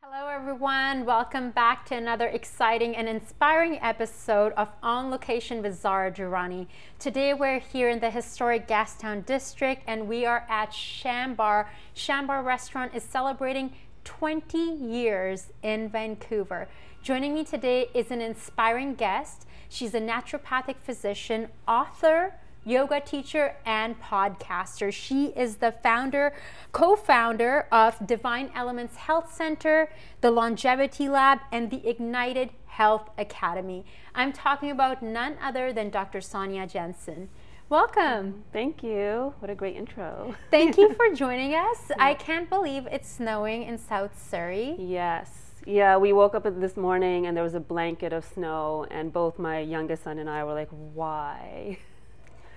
Hello everyone, welcome back to another exciting and inspiring episode of On Location with Zara. Today we're here in the historic Gastown district and we are at Chambar. Chambar restaurant is celebrating 20 years in Vancouver. Joining me today is an inspiring guest. She's a naturopathic physician, author, yoga teacher, and podcaster. She is the co-founder of Divine Elements Health Center, the Longevity Lab, and the Ignited Health Academy. I'm talking about none other than Dr. Sonya Jensen. Welcome. Thank you. What a great intro. Thank you for joining us. I can't believe it's snowing in South Surrey. Yes. Yeah, we woke up this morning and there was a blanket of snow and both my youngest son and I were like, why?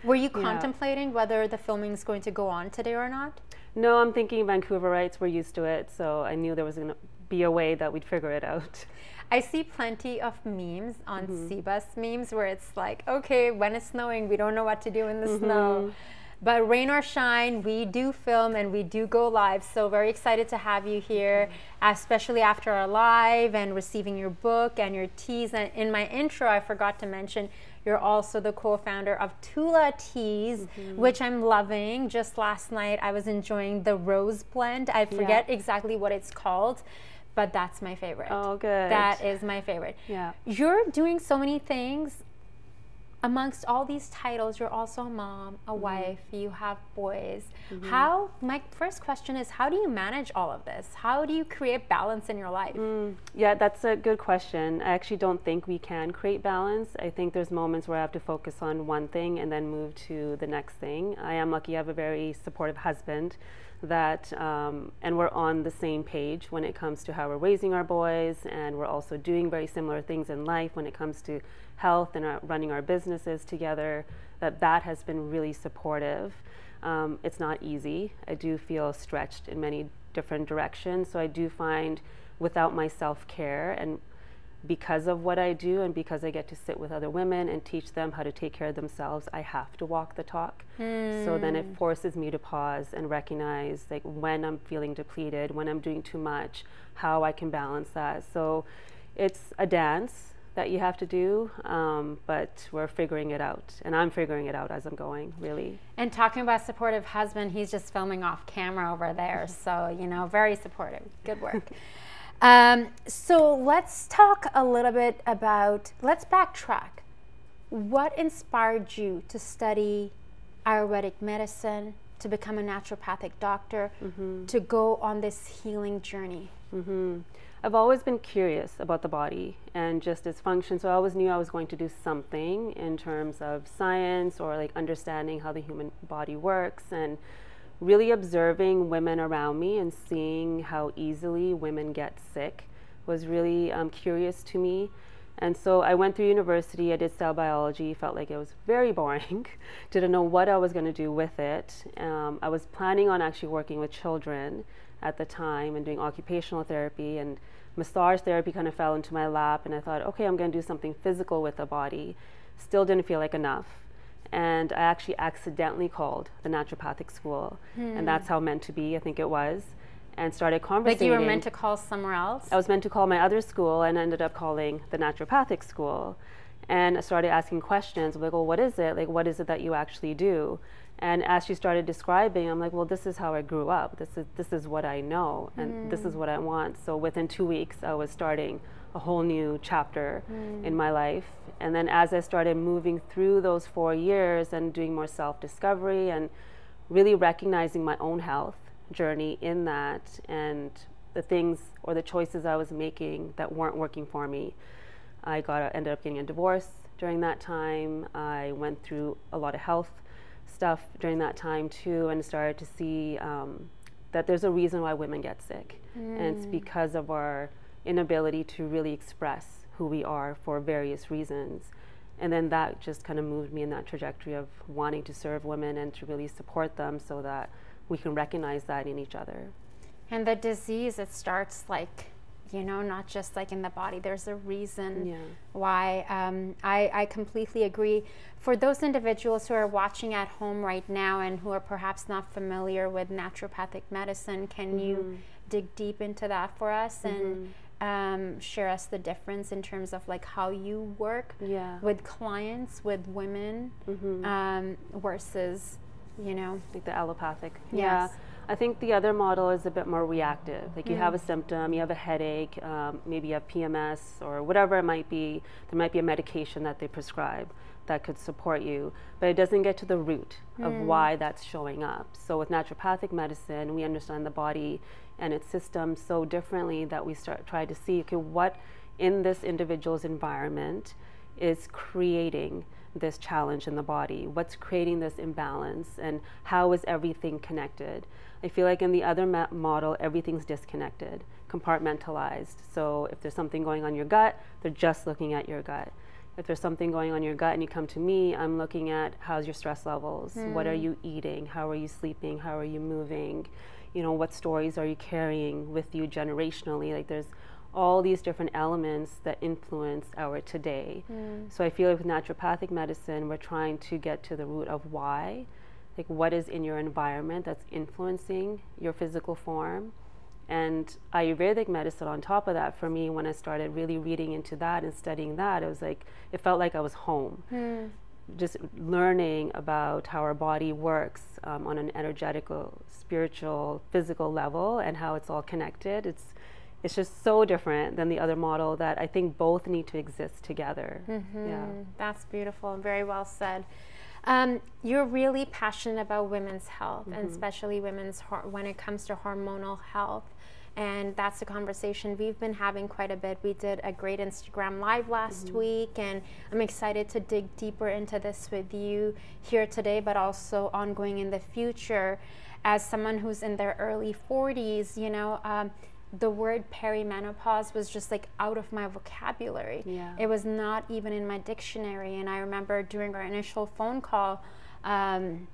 Were you contemplating whether the filming is going to go on today or not? No, I'm thinking Vancouverites, we're used to it, so I knew there was going to be a way that we'd figure it out. I see plenty of memes on Seabus memes where it's like, okay, when it's snowing, we don't know what to do in the snow. But rain or shine, we do film and we do go live. So very excited to have you here, especially after our live and receiving your book and your teas. And in my intro, I forgot to mention, you're also the co-founder of Tula Teas, which I'm loving. Just last night, I was enjoying the rose blend. I forget exactly what it's called, but that's my favorite. Oh, good. That is my favorite. Yeah. You're doing so many things. Amongst all these titles, you're also a mom, a wife, you have boys. My first question is, how do you manage all of this? How do you create balance in your life? Yeah, that's a good question. I actually don't think we can create balance. I think there's moments where I have to focus on one thing and then move to the next thing. I am lucky I have a very supportive husband that, and we're on the same page when it comes to how we're raising our boys, and we're also doing very similar things in life when it comes to health and running our businesses together. That has been really supportive. It's not easy. I do feel stretched in many different directions, so I do find without my self-care, and because of what I do and because I get to sit with other women and teach them how to take care of themselves, I have to walk the talk. So then it forces me to pause and recognize like when I'm feeling depleted, when I'm doing too much, how I can balance that. So it's a dance that you have to do, but we're figuring it out, and I'm figuring it out as I'm going, really. And talking about supportive husband, he's just filming off camera over there, so you know, very supportive. Good work. So let's talk a little bit about, let's backtrack. What inspired you to study Ayurvedic medicine, to become a naturopathic doctor, to go on this healing journey? I've always been curious about the body and just its function, so I always knew I was going to do something in terms of science or like understanding how the human body works, and really observing women around me and seeing how easily women get sick was really curious to me. And so I went through university, I did cell biology, felt like it was very boring, didn't know what I was going to do with it. I was planning on actually working with children at the time and doing occupational therapy, and massage therapy kind of fell into my lap, and I thought, okay, I'm going to do something physical with the body. Still didn't feel like enough. And I actually accidentally called the naturopathic school, and that's how meant to be, I think it was, and started conversating. Like you were meant to call somewhere else? I was meant to call my other school and ended up calling the naturopathic school. And I started asking questions, like, well, what is it? Like, what is it that you actually do? And as she started describing, I'm like, well, this is how I grew up. This is what I know, and this is what I want. So within 2 weeks, I was starting a whole new chapter in my life. And then as I started moving through those 4 years and doing more self-discovery and really recognizing my own health journey in that, and the things or the choices I was making that weren't working for me, I ended up getting a divorce during that time. I went through a lot of health stuff during that time too, and started to see that there's a reason why women get sick, and it's because of our inability to really express who we are for various reasons. And then that just kind of moved me in that trajectory of wanting to serve women and to really support them so that we can recognize that in each other. And the disease, it starts like you know, not just like in the body. There's a reason Yeah. why. I completely agree. For those individuals who are watching at home right now and who are perhaps not familiar with naturopathic medicine, can you dig deep into that for us and share us the difference in terms of like how you work with clients, with women, versus, you know, like the allopathic? Yes. Yeah. I think the other model is a bit more reactive. Like you have a symptom, you have a headache, maybe you have PMS or whatever it might be. There might be a medication that they prescribe that could support you, but it doesn't get to the root of why that's showing up. So with naturopathic medicine, we understand the body and its system so differently that we try to see, okay, what in this individual's environment is creating this challenge in the body? What's creating this imbalance, and how is everything connected? I feel like in the other model, everything's disconnected, compartmentalized. So if there's something going on in your gut, they're just looking at your gut. If there's something going on in your gut and you come to me, I'm looking at how's your stress levels, what are you eating, how are you sleeping, how are you moving, you know, what stories are you carrying with you generationally? Like there's all these different elements that influence our today. So I feel like with naturopathic medicine, we're trying to get to the root of why, like what is in your environment that's influencing your physical form. And Ayurvedic medicine on top of that, for me, when I started really reading into that and studying that, it was like, it felt like I was home. Just learning about how our body works on an energetical, spiritual, physical level, and how it's all connected. It's just so different than the other model that I think both need to exist together. Yeah. That's beautiful and very well said. You're really passionate about women's health, and especially women's when it comes to hormonal health. And that's a conversation we've been having quite a bit. We did a great Instagram live last week, and I'm excited to dig deeper into this with you here today, but also ongoing in the future. As someone who's in their early 40s, you know, the word perimenopause was just like out of my vocabulary. It was not even in my dictionary. And I remember during our initial phone call, I'm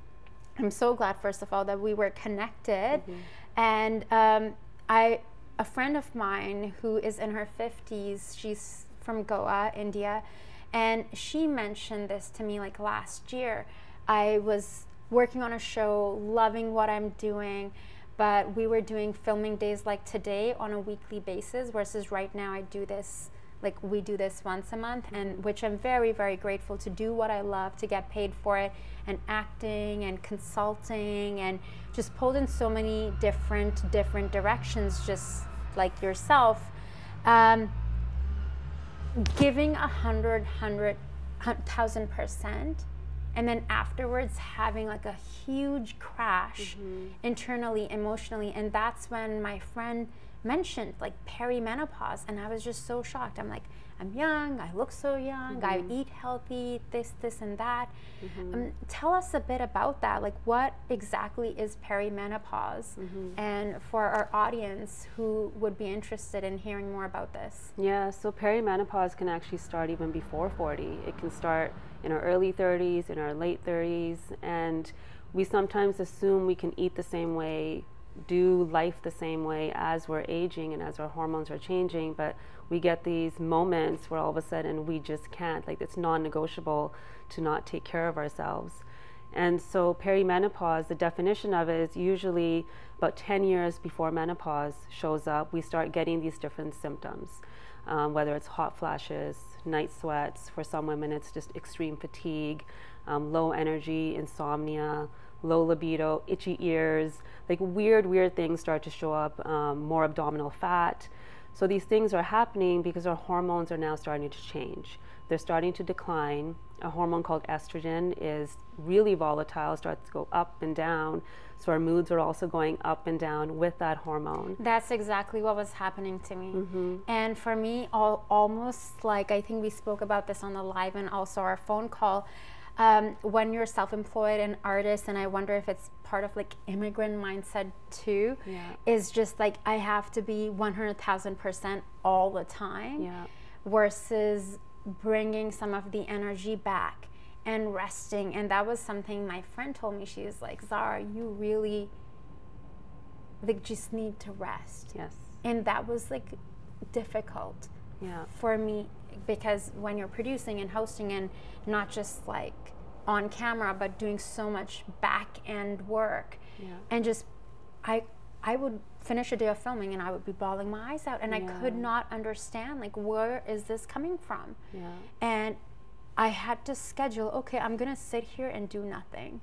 so glad, first of all, that we were connected. And a friend of mine who is in her 50s, she's from Goa, India, and she mentioned this to me like last year. I was working on a show, loving what I'm doing, but we were doing filming days like today on a weekly basis, versus right now I do this, like we do this once a month, and which I'm very, very grateful to do what I love, to get paid for it, and acting and consulting, and just pulled in so many different directions, just like yourself. Giving 1,000%, and then afterwards having like a huge crash internally, emotionally. And that's when my friend mentioned like perimenopause, and I was just so shocked. I'm like, I'm young, I look so young, I eat healthy, this and that. Tell us a bit about that. Like, what exactly is perimenopause? And for our audience who would be interested in hearing more about this. Yeah, so perimenopause can actually start even before 40. It can start in our early 30s, in our late 30s, and we sometimes assume we can eat the same way, do life the same way as we're aging and as our hormones are changing, but we get these moments where all of a sudden we just can't. Like, it's non-negotiable to not take care of ourselves. And so perimenopause, the definition of it is usually about 10 years before menopause shows up, we start getting these different symptoms, whether it's hot flashes, night sweats. For some women it's just extreme fatigue, low energy, insomnia, low libido, itchy ears, like weird things start to show up, more abdominal fat. So these things are happening because our hormones are now starting to change. They're starting to decline. A hormone called estrogen is really volatile, starts to go up and down. So our moods are also going up and down with that hormone. That's exactly what was happening to me. And for me, almost like, I think we spoke about this on the live and also our phone call, when you're self-employed and artist, and I wonder if it's part of like immigrant mindset too, is just like, I have to be 100,000% all the time, versus bringing some of the energy back and resting. And that was something my friend told me. She was like, Zara, you really like just need to rest. Yes. And that was like difficult Yeah. for me, because when you're producing and hosting and not just like on camera, but doing so much back end work, and just I would finish a day of filming and I would be bawling my eyes out, and I could not understand, like, where is this coming from? And I had to schedule, okay, I'm gonna sit here and do nothing.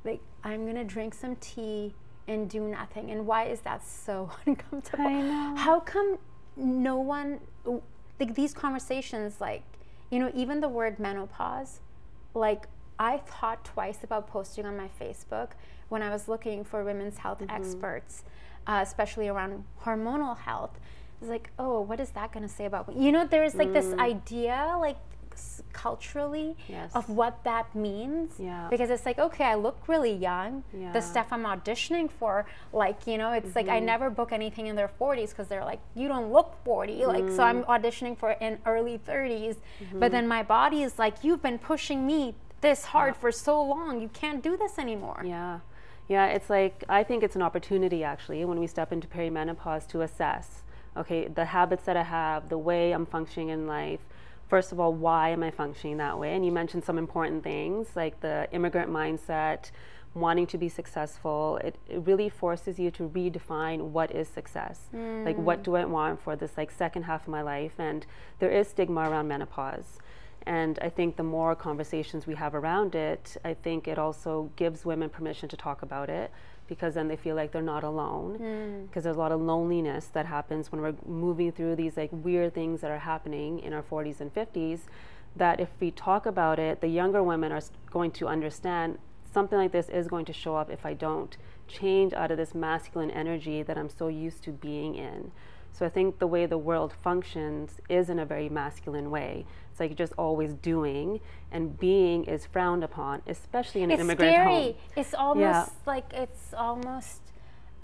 Like, I'm gonna drink some tea and do nothing. And why is that so uncomfortable? I know. How come no one, like, these conversations, like, you know, even the word menopause, like, I thought twice about posting on my Facebook when I was looking for women's health experts, especially around hormonal health. It's like, oh, what is that going to say about me? You know, there's like this idea, like, culturally of what that means, because it's like, okay, I look really young, the stuff I'm auditioning for, like, you know, it's like I never book anything in their 40s because they're like, you don't look 40, like, so I'm auditioning for in early 30s, but then my body is like, you've been pushing me this hard for so long, you can't do this anymore. Yeah, it's like, I think it's an opportunity actually when we step into perimenopause to assess, okay, the habits that I have, the way I'm functioning in life. First of all, why am I functioning that way? And you mentioned some important things like the immigrant mindset, wanting to be successful. It really forces you to redefine what is success. Like, what do I want for this like second half of my life? And there is stigma around menopause. And I think the more conversations we have around it, I think it also gives women permission to talk about it, because then they feel like they're not alone, because there's a lot of loneliness that happens when we're moving through these like weird things that are happening in our 40s and 50s, that if we talk about it, the younger women are going to understand something like this is going to show up if I don't change out of this masculine energy that I'm so used to being in. So I think the way the world functions is in a very masculine way. It's like just always doing, and being is frowned upon, especially in an immigrant home. It's almost like, it's almost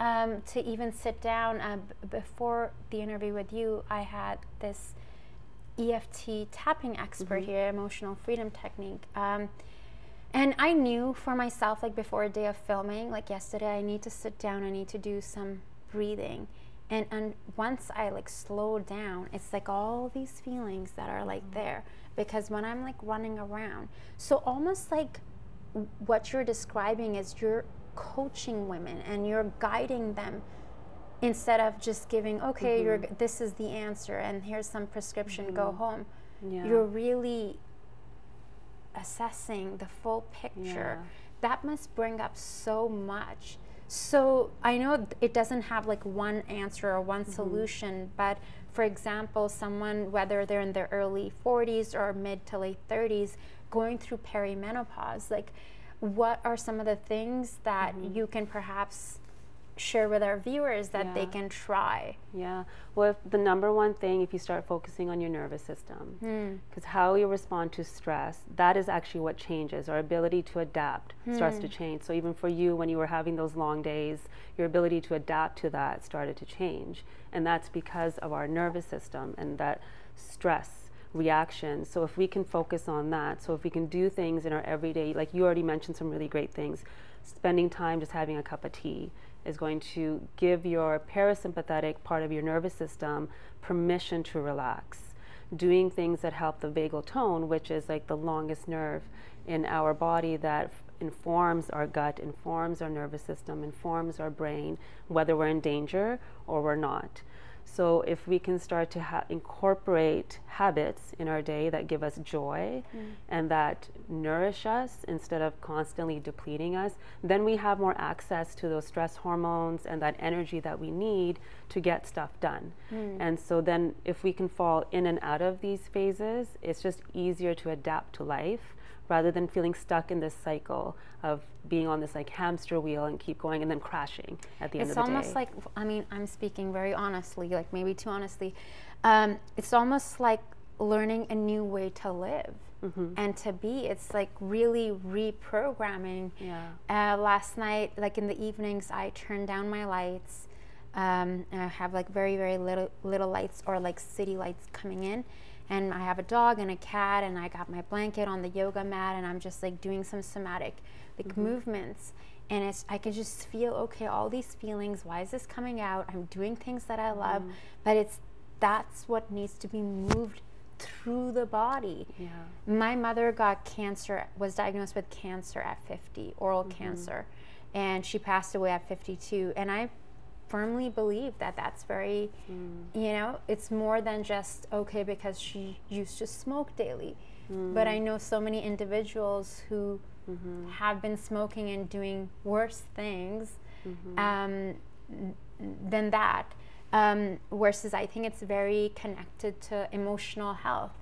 to even sit down. Before the interview with you, I had this EFT tapping expert here, emotional freedom technique. And I knew for myself, like before a day of filming, like yesterday, I need to sit down, I need to do some breathing. And once I like slow down, it's like all these feelings that are like there, because when I'm like running around, so almost like what you're describing is you're coaching women and you're guiding them, instead of just giving, okay, this is the answer and here's some prescription, go home. You're really assessing the full picture. That must bring up so much. So I know it doesn't have like one answer or one solution, but for example, someone, whether they're in their early 40s or mid to late 30s, going through perimenopause, like, what are some of the things that you can perhaps share with our viewers that they can try? Well, the number one thing, if you start focusing on your nervous system, because how you respond to stress, that is actually what changes. Our ability to adapt starts to change. So even for you, when you were having those long days, your ability to adapt to that started to change, and that's because of our nervous system and that stress reaction. So if we can focus on that, so if we can do things in our everyday, like you already mentioned some really great things, spending time just having a cup of tea is going to give your parasympathetic part of your nervous system permission to relax. Doing things that help the vagal tone, which is like the longest nerve in our body that informs our gut, informs our nervous system, informs our brain, whether we're in danger or we're not. So if we can start to incorporate habits in our day that give us joy and that nourish us instead of constantly depleting us, then we have more access to those stress hormones and that energy that we need to get stuff done. And so then if we can fall in and out of these phases, it's just easier to adapt to life, rather than feeling stuck in this cycle of being on this like hamster wheel and keep going and then crashing at the end of the day. It's almost like, I mean, I'm speaking very honestly, like maybe too honestly, it's almost like learning a new way to live and to be. It's like really reprogramming. Last night, like in the evenings, I turned down my lights. And I have like very, very little lights, or like city lights coming in. And I have a dog and a cat, and I got my blanket on the yoga mat, and I'm just like doing some somatic like movements, and I can just feel, okay, all these feelings, why is this coming out? I'm doing things that I love, but it's that's what needs to be moved through the body. My mother got cancer, was diagnosed with cancer at 50, oral cancer, and she passed away at 52. And I firmly believe that that's very, you know, it's more than just, okay, because she used to smoke daily. But I know so many individuals who have been smoking and doing worse things than that. Versus I think it's very connected to emotional health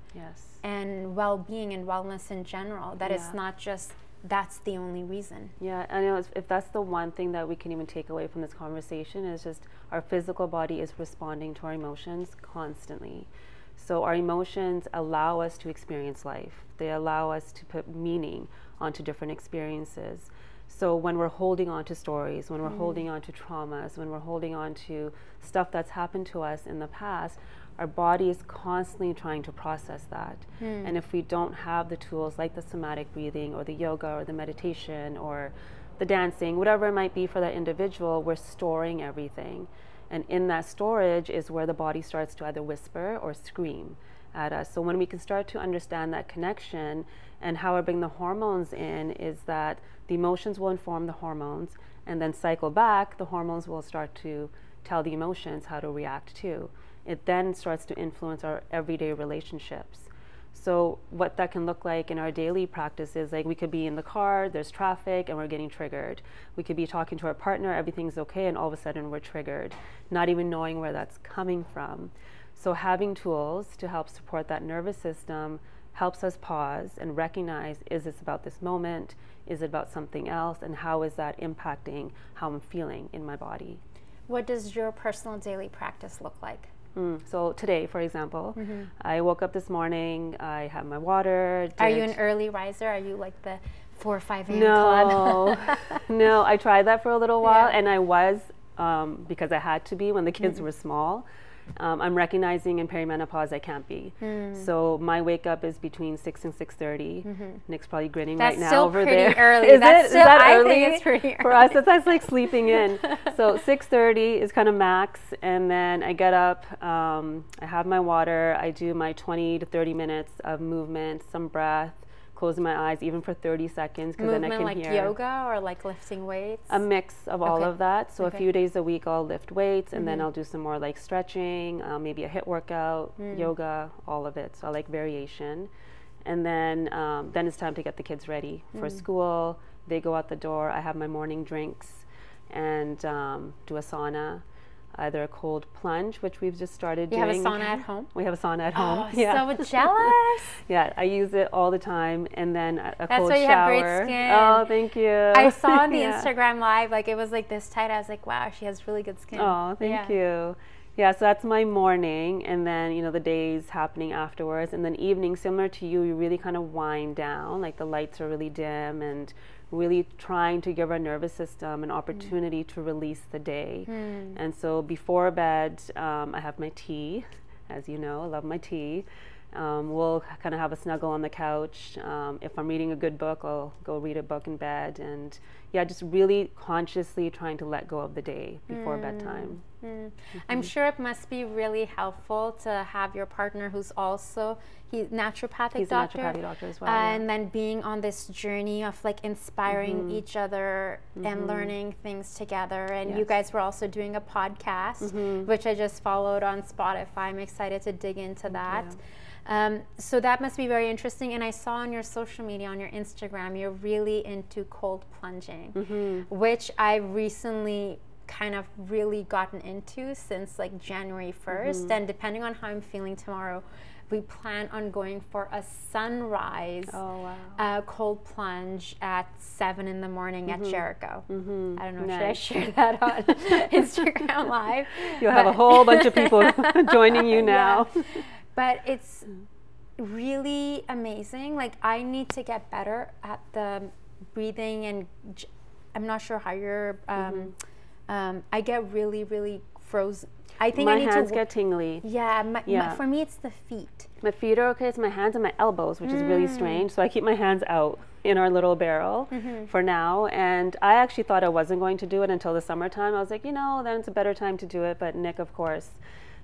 and well-being and wellness in general, that it's not just that's the only reason. Yeah, I know if that's the one thing that we can even take away from this conversation is just our physical body is responding to our emotions constantly. So our emotions allow us to experience life. They allow us to put meaning onto different experiences. So when we're holding on to stories, when we're holding on to traumas, when we're holding on to stuff that's happened to us in the past, our body is constantly trying to process that. And if we don't have the tools like the somatic breathing or the yoga or the meditation or the dancing, whatever it might be for that individual, we're storing everything. And in that storage is where the body starts to either whisper or scream at us. So when we can start to understand that connection, and how I bring the hormones in is that the emotions will inform the hormones, and then cycle back, the hormones will start to tell the emotions how to react to. It then starts to influence our everyday relationships. So what that can look like in our daily practice is like we could be in the car, there's traffic, and we're getting triggered. We could be talking to our partner, everything's okay, and all of a sudden we're triggered, not even knowing where that's coming from. So having tools to help support that nervous system helps us pause and recognize, is this about this moment? Is it about something else? And how is that impacting how I'm feeling in my body? What does your personal daily practice look like? So today, for example, I woke up this morning, I have my water. Are you an early riser? Are you like the 4 or 5 a.m. club? No, I tried that for a little while, and I was, because I had to be when the kids were small. I'm recognizing in perimenopause I can't be. So my wake up is between 6 and 6:30. Nick's probably grinning right now over there. That's still pretty early. Is that early? I think it's pretty early. For us, that's like sleeping in. So 6:30 is kind of max, and then I get up, I have my water, I do my 20 to 30 minutes of movement, some breath, closing my eyes even for 30 seconds because then I can like hear. Yoga or like lifting weights? A mix of all of that. So a few days a week I'll lift weights, and then I'll do some more like stretching, maybe a HIIT workout, yoga, all of it. So I like variation. And then it's time to get the kids ready for school. They go out the door. I have my morning drinks and do a sauna. Either a cold plunge, which we've just started doing. You have a sauna at home? We have a sauna at home. So jealous. Yeah, I use it all the time. And then a That's cold why you shower. have great skin. Oh, thank you. I saw on the Instagram live, like it was like this tight. I was like, wow, she has really good skin. Oh, thank you. Yeah, so that's my morning, and then, you know, the day's happening afterwards. And then evening, similar to you, you really kind of wind down, like the lights are really dim, and really trying to give our nervous system an opportunity to release the day. And so before bed, I have my tea. As you know, I love my tea. We'll kind of have a snuggle on the couch. If I'm reading a good book, I'll go read a book in bed. And yeah, just really consciously trying to let go of the day before bedtime. I'm sure it must be really helpful to have your partner who's also he's a naturopathic doctor as well. And then being on this journey of like inspiring each other and learning things together. And you guys were also doing a podcast, which I just followed on Spotify. I'm excited to dig into that. So that must be very interesting. And I saw on your social media, on your Instagram, you're really into cold plunging, which I recently kind of really gotten into since like January 1st. And depending on how I'm feeling tomorrow, we plan on going for a sunrise cold plunge at 7 in the morning at Jericho. I don't know, should I share that on Instagram Live? You'll have a whole bunch of people joining you now. But it's really amazing. Like I need to get better at the breathing, and I'm not sure how you're, I get really, really frozen. I think my I need hands to get tingly. For me it's the feet. My feet are okay. It's my hands and my elbows, which is really strange. So I keep my hands out in our little barrel for now. And I actually thought I wasn't going to do it until the summertime. I was like, you know, then it's a better time to do it. But Nick, of course,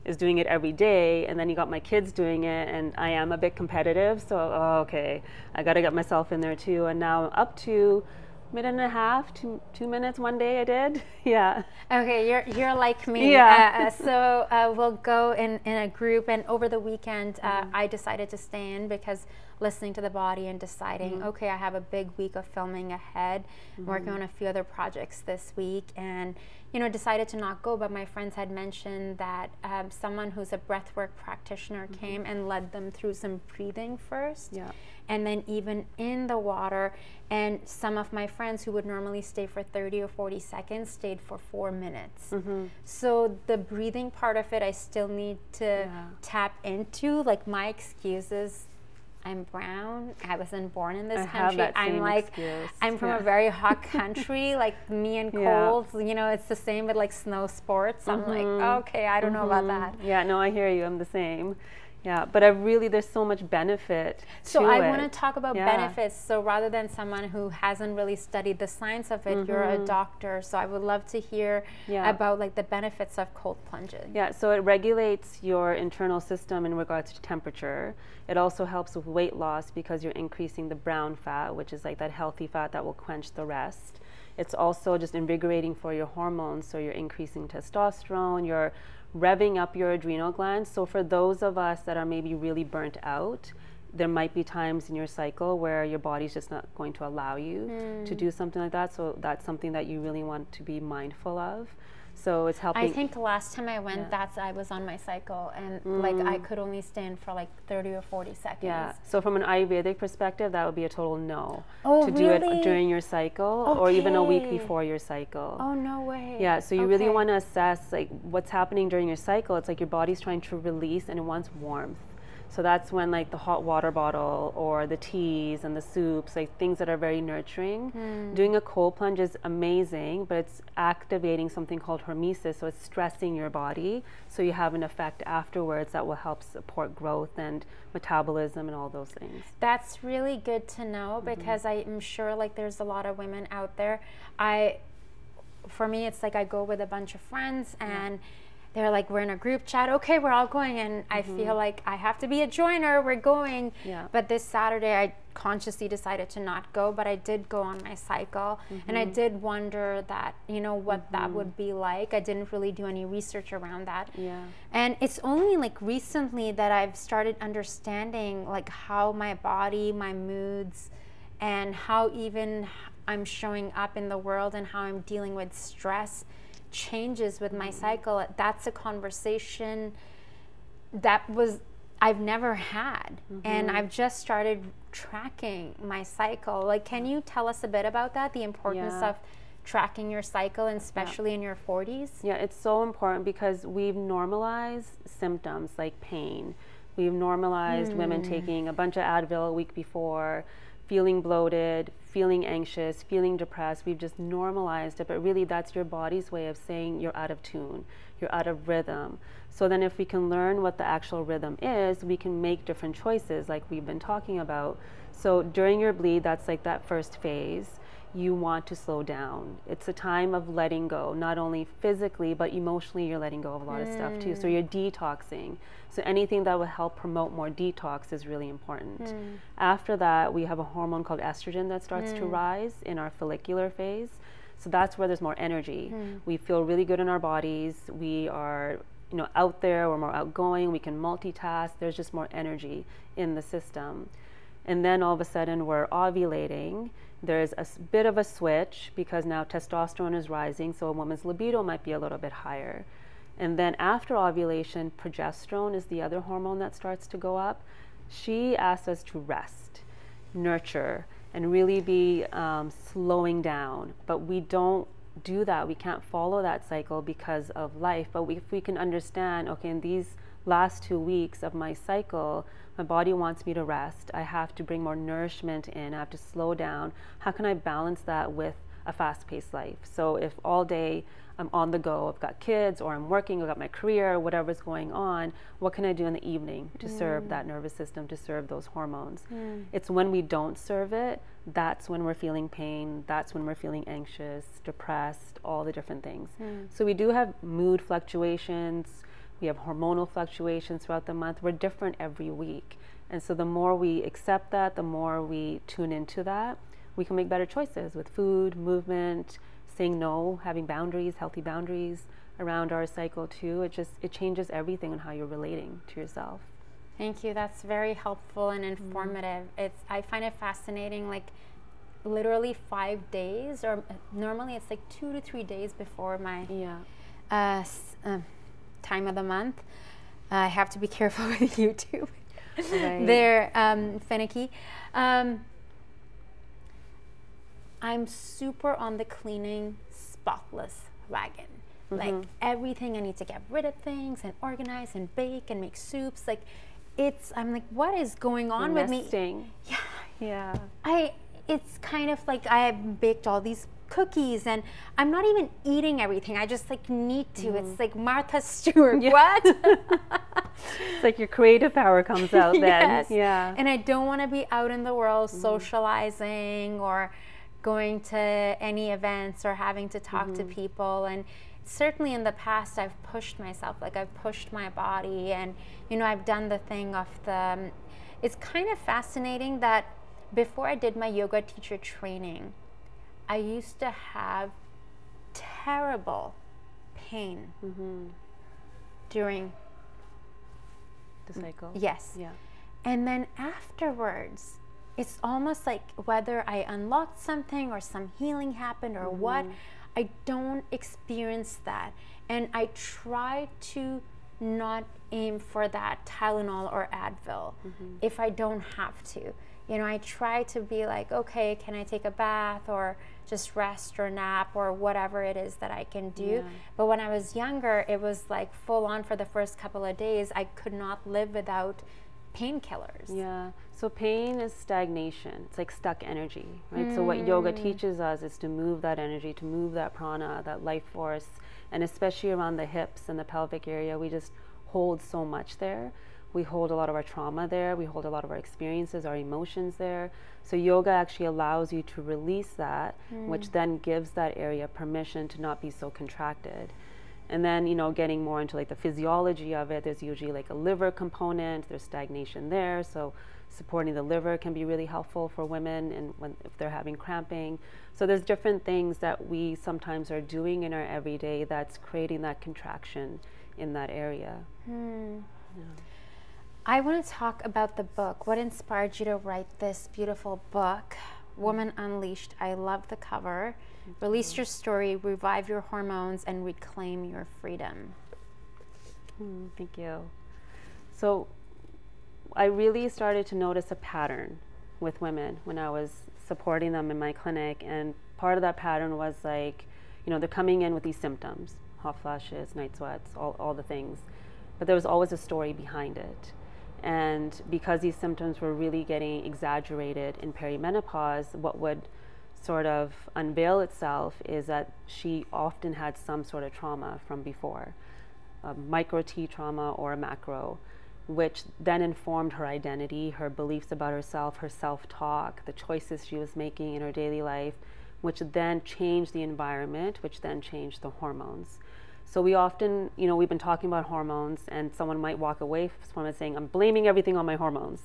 is doing it every day, and then you got my kids doing it, and I am a bit competitive, so okay, I got to get myself in there too. And now I'm up to minute and a half, 2 minutes one day I did. Yeah. Okay, you're like me. Yeah. So we'll go in a group, and over the weekend I decided to stay in because listening to the body and deciding, okay, I have a big week of filming ahead, working on a few other projects this week, and decided to not go. But my friends had mentioned that someone who's a breathwork practitioner came and led them through some breathing first. Yeah. And then even in the water, and some of my friends who would normally stay for 30 or 40 seconds stayed for 4 minutes. So the breathing part of it, I still need to tap into. Like, my excuse is, I'm brown, I wasn't born in this country. I'm from a very hot country, like me and cold, it's the same with like snow sports. I'm like, okay, I don't know about that. Yeah, no, I hear you, I'm the same. Yeah, but there's so much benefit so to I it. want to talk about benefits. So rather than someone who hasn't really studied the science of it, you're a doctor. So I would love to hear about like the benefits of cold plunging. Yeah, so it regulates your internal system in regards to temperature. It also helps with weight loss because you're increasing the brown fat, which is like that healthy fat that will quench the rest. It's also just invigorating for your hormones. So you're increasing testosterone, you're revving up your adrenal glands. So for those of us that are maybe really burnt out, there might be times in your cycle where your body's just not going to allow you to do something like that. So that's something that you really want to be mindful of. So it's helping. I think the last time I went, I was on my cycle, and like I could only stand for like 30 or 40 seconds. Yeah. So from an Ayurvedic perspective, that would be a total no. To do it during your cycle or even a week before your cycle. Oh, no way. Yeah. So you really want to assess like what's happening during your cycle. It's like your body's trying to release and it wants warmth. So that's when like the hot water bottle or the teas and the soups, like things that are very nurturing. Doing a cold plunge is amazing, but it's activating something called hormesis. So it's stressing your body. So you have an effect afterwards that will help support growth and metabolism and all those things. That's really good to know because I am sure like there's a lot of women out there. For me, it's like I go with a bunch of friends and they're like, we're in a group chat, okay, we're all going, and I feel like I have to be a joiner, we're going. But this Saturday I consciously decided to not go, but I did go on my cycle, and I did wonder that, what that would be like. I didn't really do any research around that. And it's only like recently that I've started understanding like how my body, my moods, and how even I'm showing up in the world and how I'm dealing with stress changes with my cycle. That's a conversation that I've never had, and I've just started tracking my cycle. Like, can you tell us a bit about that, the importance of tracking your cycle, and especially in your 40s? Yeah, it's so important because we've normalized symptoms like pain. We've normalized women taking a bunch of Advil a week before, feeling bloated, feeling anxious, feeling depressed. We've just normalized it, but really that's your body's way of saying you're out of tune, you're out of rhythm. So then if we can learn what the actual rhythm is, we can make different choices like we've been talking about. So during your bleed, that's like that first phase. You want to slow down. It's a time of letting go, not only physically, but emotionally you're letting go of a lot of stuff too. So you're detoxing. So anything that will help promote more detox is really important. After that, we have a hormone called estrogen that starts to rise in our follicular phase. So that's where there's more energy. We feel really good in our bodies. We are out there, we're more outgoing, we can multitask. There's just more energy in the system. And then all of a sudden we're ovulating. There's a bit of a switch because now testosterone is rising, so a woman's libido might be a little bit higher. And then after ovulation, progesterone is the other hormone that starts to go up. She asks us to rest, nurture, and really be slowing down. But we don't do that. We can't follow that cycle because of life. But if we can understand, okay, in these last 2 weeks of my cycle, my body wants me to rest. I have to bring more nourishment in. I have to slow down. How can I balance that with a fast-paced life? So if all day I'm on the go, I've got kids or I'm working, I've got my career, whatever's going on, what can I do in the evening to serve that nervous system, to serve those hormones? It's when we don't serve it, that's when we're feeling pain, that's when we're feeling anxious, depressed, all the different things. So we do have mood fluctuations. We have hormonal fluctuations throughout the month. We're different every week. And so the more we accept that, the more we tune into that, we can make better choices with food, movement, saying no, having boundaries, healthy boundaries around our cycle too. It changes everything on how you're relating to yourself. Thank you. That's very helpful and informative. I find it fascinating, like literally 5 days, or normally it's like 2 to 3 days before my time of the month. I have to be careful with YouTube. Right. They're finicky. I'm super on the cleaning spotless wagon. Like everything, I need to get rid of things and organize and bake and make soups. Like I'm like, what is going on with me? Yeah. It's kind of like I baked all these cookies and I'm not even eating everything. I just like need to. It's like Martha Stewart. What? It's like your creative power comes out then. Yes. Yeah. And I don't want to be out in the world socializing or going to any events or having to talk to people. And certainly in the past, I've pushed myself, like I've pushed my body, and I've done the thing of it's kind of fascinating that before I did my yoga teacher training, I used to have terrible pain during the cycle. Yes. Yeah. And then afterwards, it's almost like whether I unlocked something or some healing happened or what, I don't experience that. And I try to not aim for that Tylenol or Advil if I don't have to. I try to be like, okay, can I take a bath or just rest or nap or whatever it is that I can do. Yeah. But when I was younger, it was like full on for the first couple of days. I could not live without painkillers. Yeah. So pain is stagnation. It's like stuck energy, right? So what yoga teaches us is to move that energy, to move that prana, that life force, and especially around the hips and the pelvic area, we just hold so much there. We hold a lot of our trauma there. We hold a lot of our experiences, our emotions there. So yoga actually allows you to release that, which then gives that area permission to not be so contracted. And then, getting more into like the physiology of it, there's usually like a liver component, there's stagnation there. So supporting the liver can be really helpful for women and if they're having cramping. So there's different things that we sometimes are doing in our everyday that's creating that contraction in that area. Yeah. I want to talk about the book. What inspired you to write this beautiful book, Woman Unleashed? I love the cover. Release your story, revive your hormones, and reclaim your freedom. Thank you. So I really started to notice a pattern with women when I was supporting them in my clinic. And part of that pattern was like, they're coming in with these symptoms, hot flashes, night sweats, all the things. But there was always a story behind it. And because these symptoms were really getting exaggerated in perimenopause, what would sort of unveil itself is that she often had some sort of trauma from before, a micro T trauma or a macro, which then informed her identity, her beliefs about herself, her self-talk, the choices she was making in her daily life, which then changed the environment, which then changed the hormones. So we often, we've been talking about hormones, and someone might walk away from it saying, I'm blaming everything on my hormones,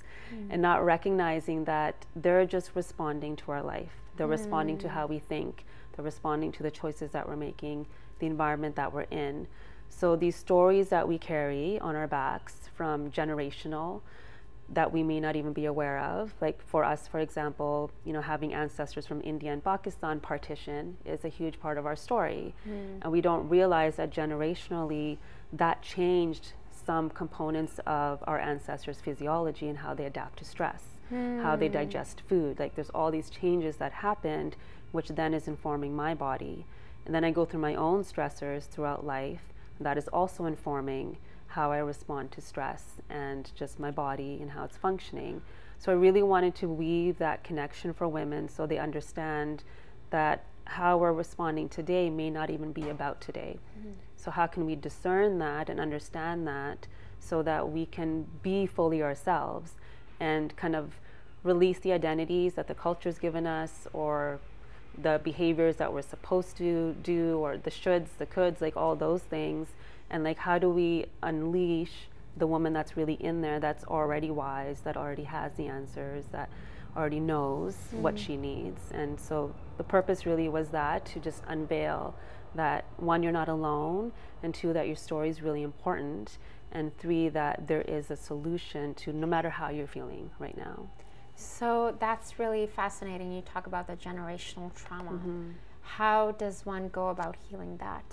and not recognizing that they're just responding to our life. They're responding to how we think. They're responding to the choices that we're making, the environment that we're in. So these stories that we carry on our backs from generational, that we may not even be aware of. Like for us, for example, having ancestors from India and Pakistan, partition is a huge part of our story. And we don't realize that generationally that changed some components of our ancestors' physiology and how they adapt to stress, how they digest food. Like there's all these changes that happened, which then is informing my body. And then I go through my own stressors throughout life that is also informing how I respond to stress and just my body and how it's functioning. So I really wanted to weave that connection for women so they understand that how we're responding today may not even be about today. So how can we discern that and understand that so that we can be fully ourselves and kind of release the identities that the culture's given us, or the behaviors that we're supposed to do, or the shoulds, the coulds, like all those things, and like how do we unleash the woman that's really in there, that's already wise, that already has the answers, that already knows what she needs. And so the purpose really was that, to just unveil that, one, you're not alone, and two, that your story is really important, and three, that there is a solution to no matter how you're feeling right now. So that's really fascinating. You talk about the generational trauma. How does one go about healing that?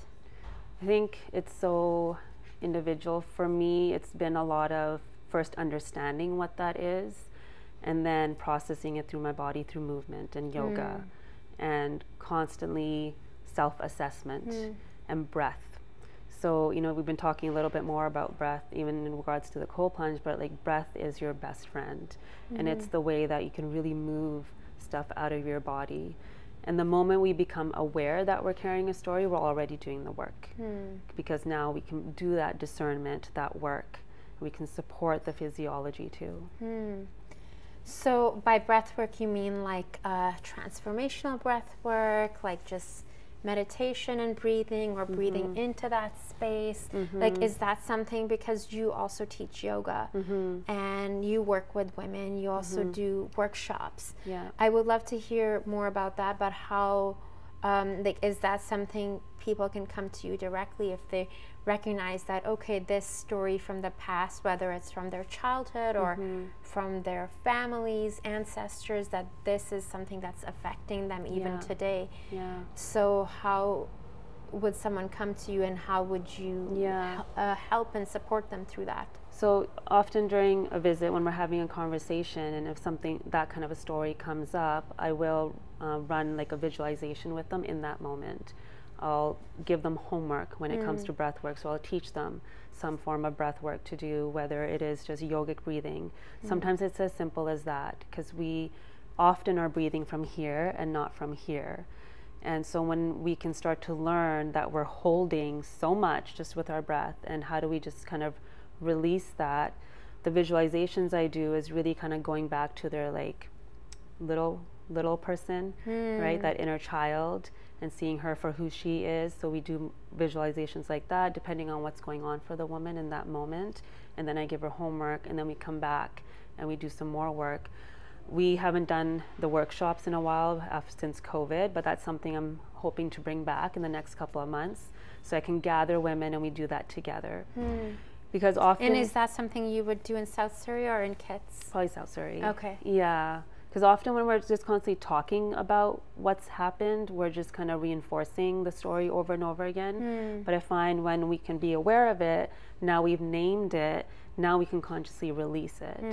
I think it's so individual. For me, it's been a lot of first understanding what that is, and then processing it through my body through movement and yoga, and constantly self-assessment and breath. So, you know, we've been talking a little bit more about breath, even in regards to the cold plunge, but like breath is your best friend. And it's the way that you can really move stuff out of your body. And the moment we become aware that we're carrying a story, we're already doing the work. Because now we can do that discernment, that work. We can support the physiology too. So by breath work, you mean like transformational breath work, like just meditation and breathing, or breathing into that space? Like, is that something, because you also teach yoga and you work with women, you also do workshops? I would love to hear more about that, but how, like, is that something people can come to you directly if they recognize that, okay, this story from the past, whether it's from their childhood or from their families, ancestors, that this is something that's affecting them even today? So how would someone come to you, and how would you help and support them through that? So often during a visit, when we're having a conversation, and if something, that kind of a story comes up, I will run like a visualization with them in that moment. I'll give them homework when it comes to breath work. So I'll teach them some form of breath work to do, whether it is just yogic breathing. Sometimes it's as simple as that, because we often are breathing from here and not from here. And so when we can start to learn that we're holding so much just with our breath, and how do we just kind of release that, the visualizations I do is really kind of going back to their like little person, right? That inner child, and seeing her for who she is. So we do visualizations like that, depending on what's going on for the woman in that moment. And then I give her homework, and then we come back and we do some more work. We haven't done the workshops in a while since COVID, but that's something I'm hoping to bring back in the next couple of months, so I can gather women and we do that together. Because often... And is that something you would do in South Surrey or in Kits? Probably South Surrey. Okay. Yeah. Because often when we're just constantly talking about what's happened, we're just kind of reinforcing the story over and over again. But I find when we can be aware of it, now we've named it, now we can consciously release it.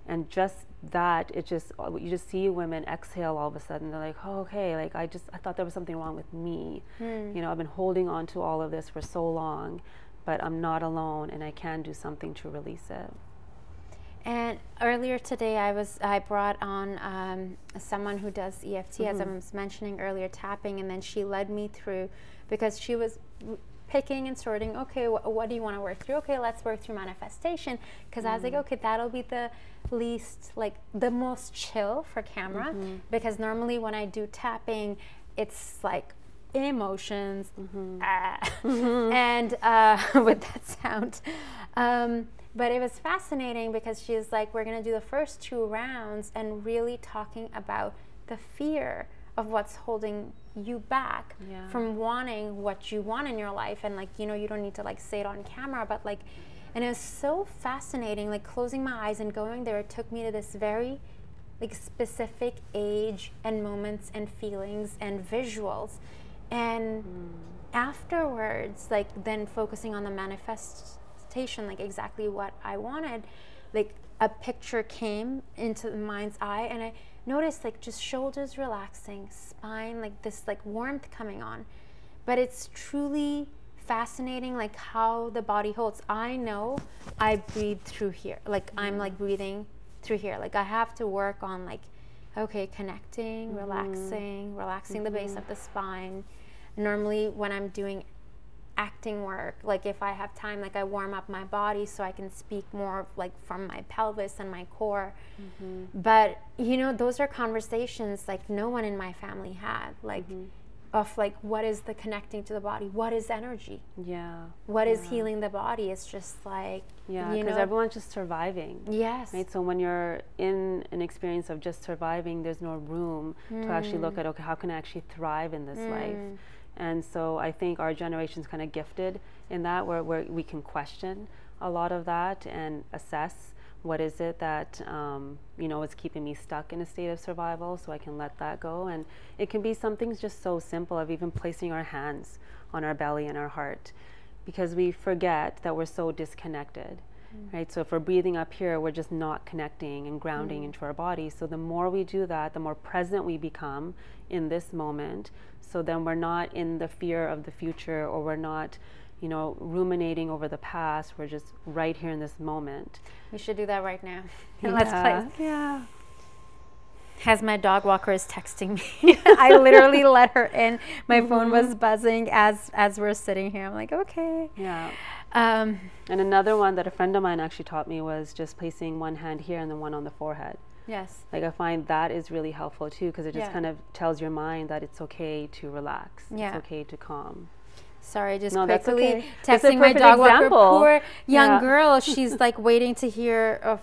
And just that, it just, you just see women exhale all of a sudden. They're like, oh, okay, like I thought there was something wrong with me. You know, I've been holding on to all of this for so long, but I'm not alone, and I can do something to release it. And earlier today, I brought on someone who does EFT, as I was mentioning earlier, tapping, and then she led me through, because she was picking and sorting, okay, what do you want to work through? Okay, let's work through manifestation, because I was like, okay, that'll be the least, like the most chill for camera, because normally when I do tapping, it's like emotions, and with that sound. But it was fascinating, because she's like, we're going to do the first 2 rounds and really talking about the fear of what's holding you back from wanting what you want in your life. And like, you know, you don't need to like say it on camera, but like, and it was so fascinating, like closing my eyes and going there, it took me to this very like specific age and moments and feelings and visuals. And afterwards, like then focusing on the manifestation, like exactly what I wanted, like a picture came into the mind's eye, and I noticed like just shoulders relaxing, spine, like this like warmth coming on. But it's truly fascinating like how the body holds. I know I breathe through here, like I'm like breathing through here, like I have to work on like, okay, connecting, relaxing the base of the spine. Normally when I'm doing acting work, like if I have time, like I warm up my body so I can speak more like from my pelvis and my core. But you know, those are conversations like no one in my family had, like of like, what is the connecting to the body? What is energy? Yeah. What is healing the body? It's just like, because everyone's just surviving. Yes. Right. So when you're in an experience of just surviving, there's no room to actually look at, okay, how can I actually thrive in this life? And so I think our generation's kind of gifted in that, where we can question a lot of that and assess what is it that is keeping me stuck in a state of survival, so I can let that go. And it can be some things just so simple, of even placing our hands on our belly and our heart, because we forget that we're so disconnected. Right? So if we're breathing up here, we're just not connecting and grounding into our body. So the more we do that, the more present we become in this moment. So then we're not in the fear of the future, or we're not ruminating over the past. We're just right here in this moment. We should do that right now. Let's play. Yeah. As my dog walker is texting me, I literally let her in. My phone was buzzing as we're sitting here. I'm like, okay. Yeah. And another one that a friend of mine actually taught me was just placing one hand here and then one on the forehead. Yes. Like, I find that is really helpful too, because it just kind of tells your mind that it's okay to relax. It's okay to calm. Sorry, just no, quickly texting my dog walker. Poor young girl. She's like waiting to hear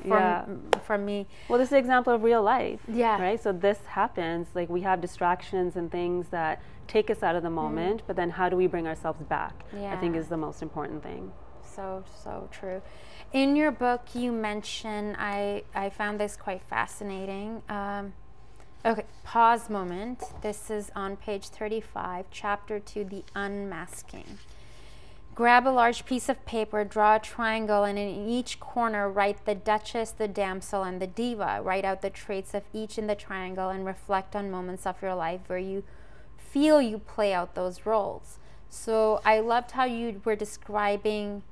from me. Well, this is an example of real life. Yeah. Right? So this happens. Like, we have distractions and things that take us out of the moment, but then how do we bring ourselves back? I think is the most important thing. So true. In your book, you mention, I found this quite fascinating. Okay, pause moment. This is on page 35, chapter 2, The Unmasking. Grab a large piece of paper, draw a triangle, and in each corner write the Duchess, the Damsel, and the Diva. Write out the traits of each in the triangle and reflect on moments of your life where you feel you play out those roles. So I loved how you were describing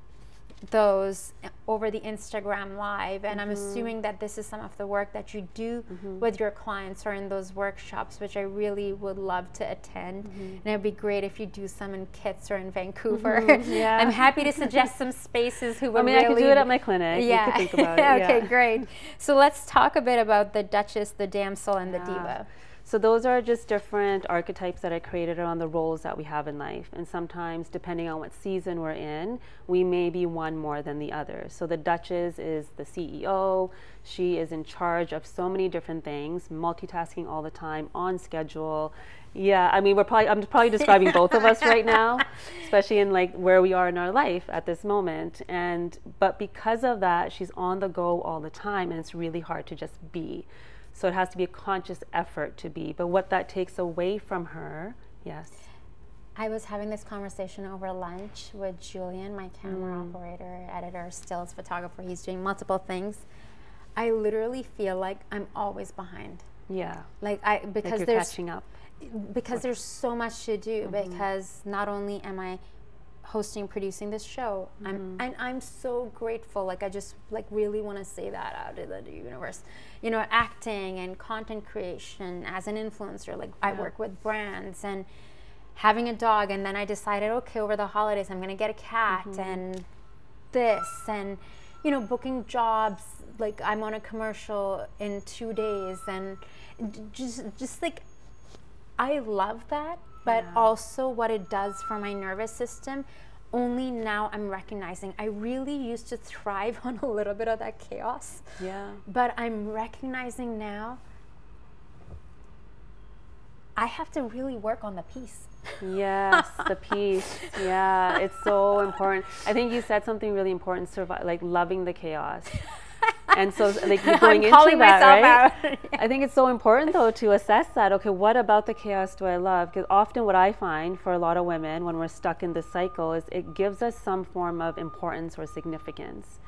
those over the Instagram live, and I'm assuming that this is some of the work that you do with your clients or in those workshops, which I really would love to attend. And it'd be great if you do some in Kitts or in Vancouver. I'm happy to suggest some spaces who would I could do it at my clinic. You could think about it. Okay, great. So let's talk a bit about the Duchess, the Damsel, and the Diva. So those are just different archetypes that I created around the roles that we have in life. And sometimes, depending on what season we're in, we may be one more than the other. So the Duchess is the CEO. She is in charge of so many different things, multitasking all the time, on schedule. Yeah, I mean, I'm probably describing both of us right now, especially in like where we are in our life at this moment. But because of that, she's on the go all the time, and it's really hard to just be. So it has to be a conscious effort to be. But what that takes away from her, yes. I was having this conversation over lunch with Julian, my camera operator, editor, stills photographer. He's doing multiple things. I literally feel like I'm always behind. Yeah. Because you're catching up. Because there's so much to do. Because not only am I hosting, producing this show, I'm so grateful. Like, I just really want to say that out to the universe. You know, acting and content creation as an influencer. Like, I work with brands and having a dog, and then I decided, okay, over the holidays I'm gonna get a cat and this, and booking jobs. Like, I'm on a commercial in 2 days, and just like, I love that. But also what it does for my nervous system, only now I'm recognizing. I really used to thrive on a little bit of that chaos. Yeah. But I'm recognizing now I have to really work on the peace. Yes, the peace. Yeah, it's so important. I think you said something really important, like loving the chaos. And so, like, you're going into that, right? I think it's so important, though, to assess that. Okay, what about the chaos do I love? Because often what I find for a lot of women when we're stuck in this cycle is it gives us some form of importance or significance.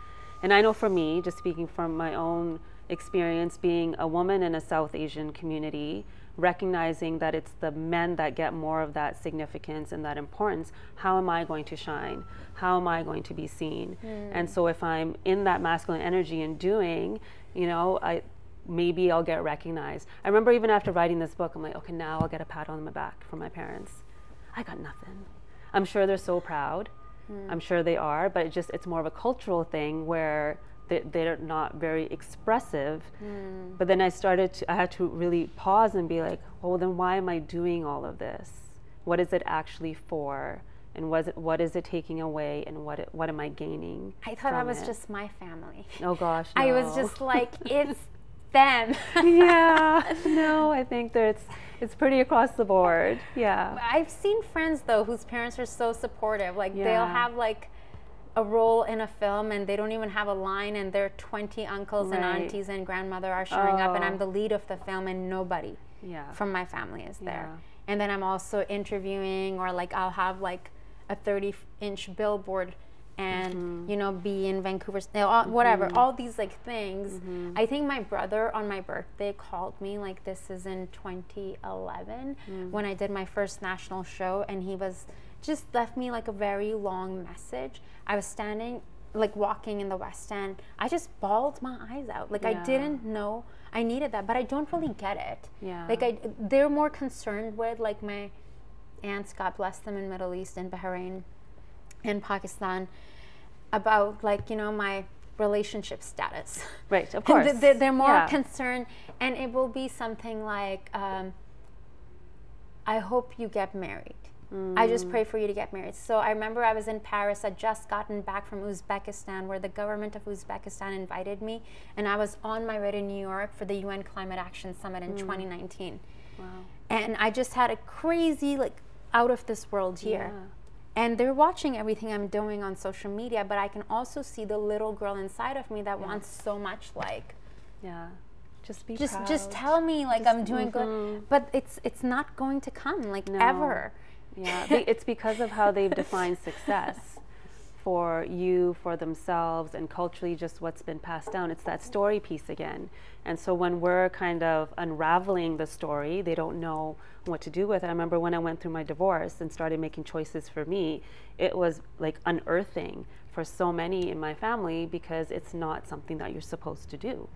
And I know for me, just speaking from my own experience, being a woman in a South Asian community, recognizing that it's the men that get more of that significance and that importance. How am I going to shine? How am I going to be seen? And so if I'm in that masculine energy and doing, maybe I'll get recognized. I remember even after writing this book, I'm like, okay, now I'll get a pat on the back from my parents. I got nothing. I'm sure they're so proud. I'm sure they are, but it's more of a cultural thing where they're not very expressive. But then I had to really pause and be like, well, then why am I doing all of this? what is it actually for, and what is it taking away, and what am I gaining? I thought that was just my family. Oh gosh, no. I was just like, it's them. Yeah, no, I think that it's pretty across the board. Yeah. I've seen friends though whose parents are so supportive. Like Yeah. they'll have like a role in a film and they don't even have a line, and their 20 uncles and Right. aunties and grandmother are showing up, and Oh. I'm the lead of the film, and nobody Yeah. from my family is there. Yeah. And then I'm also interviewing, or like I'll have like a 30-inch billboard and you know, be in Vancouver, whatever, all these like things. I think my brother on my birthday called me, like this is in 2011 when I did my first national show, and he was just left me like a very long message. I was standing, like walking in the West End. I just bawled my eyes out. Like I Yeah. didn't know I needed that, but I don't really get it. Yeah. Like they're more concerned with, like my aunts, God bless them, in Middle East and Bahrain and Pakistan, about like, you know, my relationship status. Right, of course. They're more Yeah. concerned, and it will be something like, I hope you get married. I just pray for you to get married. So I remember I was in Paris. I'd just gotten back from Uzbekistan, where the government of Uzbekistan invited me, and I was on my way to New York for the UN Climate Action Summit in 2019. Wow. And I just had a crazy, like, out of this world year. Yeah. And they're watching everything I'm doing on social media, but I can also see the little girl inside of me that wants so much, like, Yeah. Just be just proud. tell me, like, I'm doing good. But it's not going to come, like, No. ever. Yeah, it's because of how they've defined success for you, for themselves, and culturally just what's been passed down. It's that story piece again. And so when we're kind of unraveling the story, they don't know what to do with it. I remember when I went through my divorce and started making choices for me, it was like unearthing for so many in my family, because it's not something that you're supposed to do.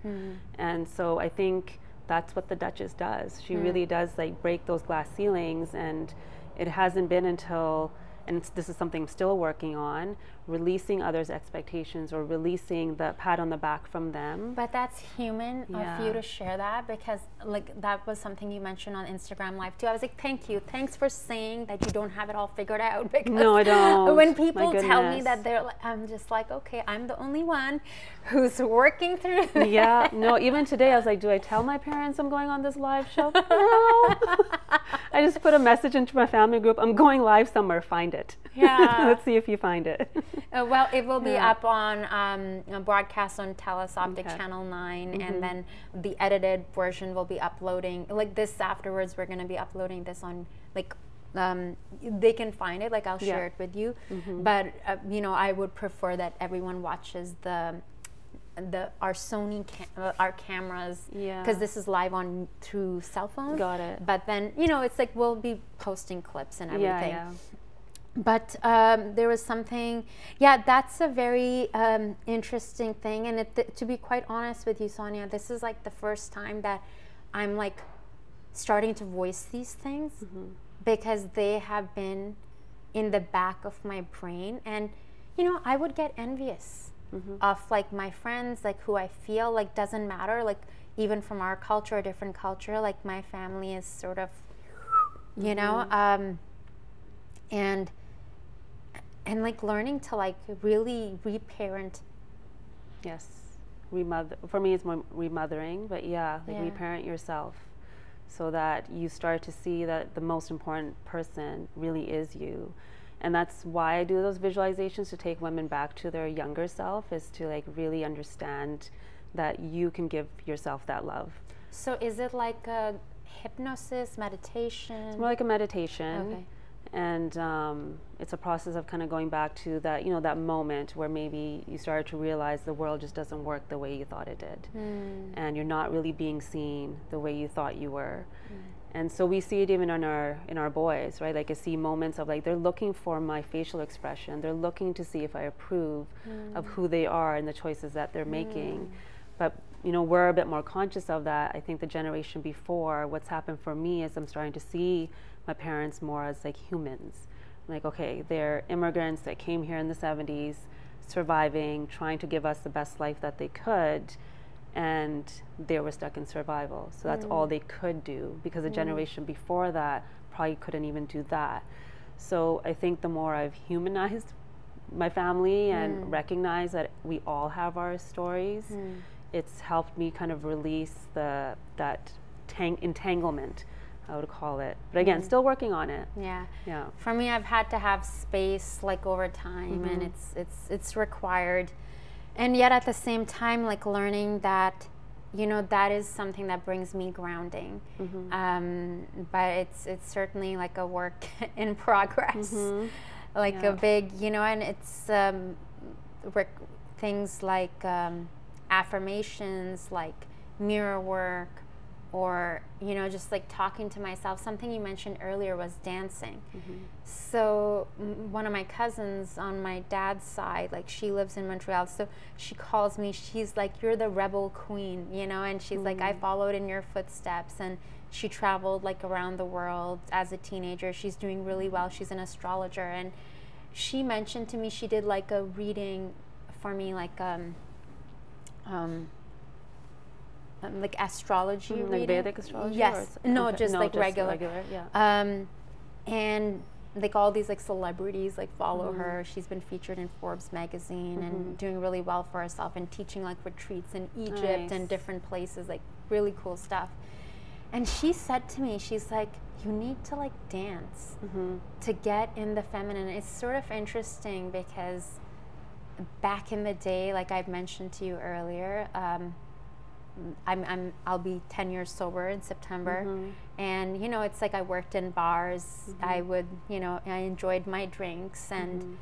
And so I think that's what the Duchess does. She really does like break those glass ceilings, and it hasn't been until, and this is something I'm still working on, releasing others' expectations or releasing the pat on the back from them. But that's human Yeah. of you to share that, because like that was something you mentioned on Instagram Live too. I was like, thank you. Thanks for saying that you don't have it all figured out. Because No, I don't. when My people tell me goodness. that they're like, I'm just like, okay, I'm the only one who's working through this. Yeah, no, even today I was like, do I tell my parents I'm going on this live show? No. I just put a message into my family group, I'm going live somewhere, find it. Yeah. Let's see if you find it. Well, it will be Yeah. up on a broadcast on TELUS Optic Okay. Channel 9, and then the edited version will be uploading, like this afterwards, we're going to be uploading this on, like, they can find it, like I'll share Yeah. it with you. But, you know, I would prefer that everyone watches our Sony our cameras, Yeah. because this is live on through cell phones. Got it. But then, you know, it's like we'll be posting clips and everything. Yeah. But there was something, yeah, that's a very interesting thing. And to be quite honest with you, Sonya, this is like the first time that I'm like starting to voice these things, because they have been in the back of my brain. And, you know, I would get envious of like my friends, like who I feel like doesn't matter, like even from our culture, a different culture, like my family is sort of, you know, and like learning to like really reparent. Yes, for me it's more remothering, but yeah, like Yeah. reparent yourself, so that you start to see that the most important person really is you. And that's why I do those visualizations, to take women back to their younger self, is to like really understand that you can give yourself that love. So is it like a hypnosis, meditation? It's more like a meditation. Okay. And it's a process of kind of going back to that, you know, that moment where maybe you started to realize the world just doesn't work the way you thought it did. And you're not really being seen the way you thought you were. And so we see it even in our boys, right? Like I see moments of like, they're looking for my facial expression. They're looking to see if I approve of who they are and the choices that they're making. But, you know, we're a bit more conscious of that. I think the generation before, what's happened for me is I'm starting to see my parents more as like humans. Like, okay, they're immigrants that came here in the 70s, surviving, trying to give us the best life that they could. and they were stuck in survival. So that's all they could do, because the generation before that probably couldn't even do that. So I think the more I've humanized my family and recognized that we all have our stories, it's helped me kind of release that entanglement, I would call it. But again, still working on it. Yeah. Yeah. For me, I've had to have space like over time, and it's required. And yet at the same time, like learning that, you know, that is something that brings me grounding. But it's certainly like a work in progress, like a big, you know, and it's things like affirmations, like mirror work, or, you know, just like talking to myself. Something you mentioned earlier was dancing. So one of my cousins on my dad's side, like she lives in Montreal, so she calls me, she's like, you're the rebel queen, you know, and she's like, I followed in your footsteps. And she traveled like around the world as a teenager. She's doing really well. She's an astrologer, and she mentioned to me she did like a reading for me, like astrology reading. Like Vedic astrology? Yes. No, just no, like just regular. Yeah. And like all these like celebrities like follow her. She's been featured in Forbes magazine and doing really well for herself, and teaching like retreats in Egypt and different places, like really cool stuff. And she said to me, she's like, you need to like dance to get in the feminine. It's sort of interesting because back in the day, like I've mentioned to you earlier, I'll be 10 years sober in September, and you know, it's like I worked in bars. I would, you know, I enjoyed my drinks, and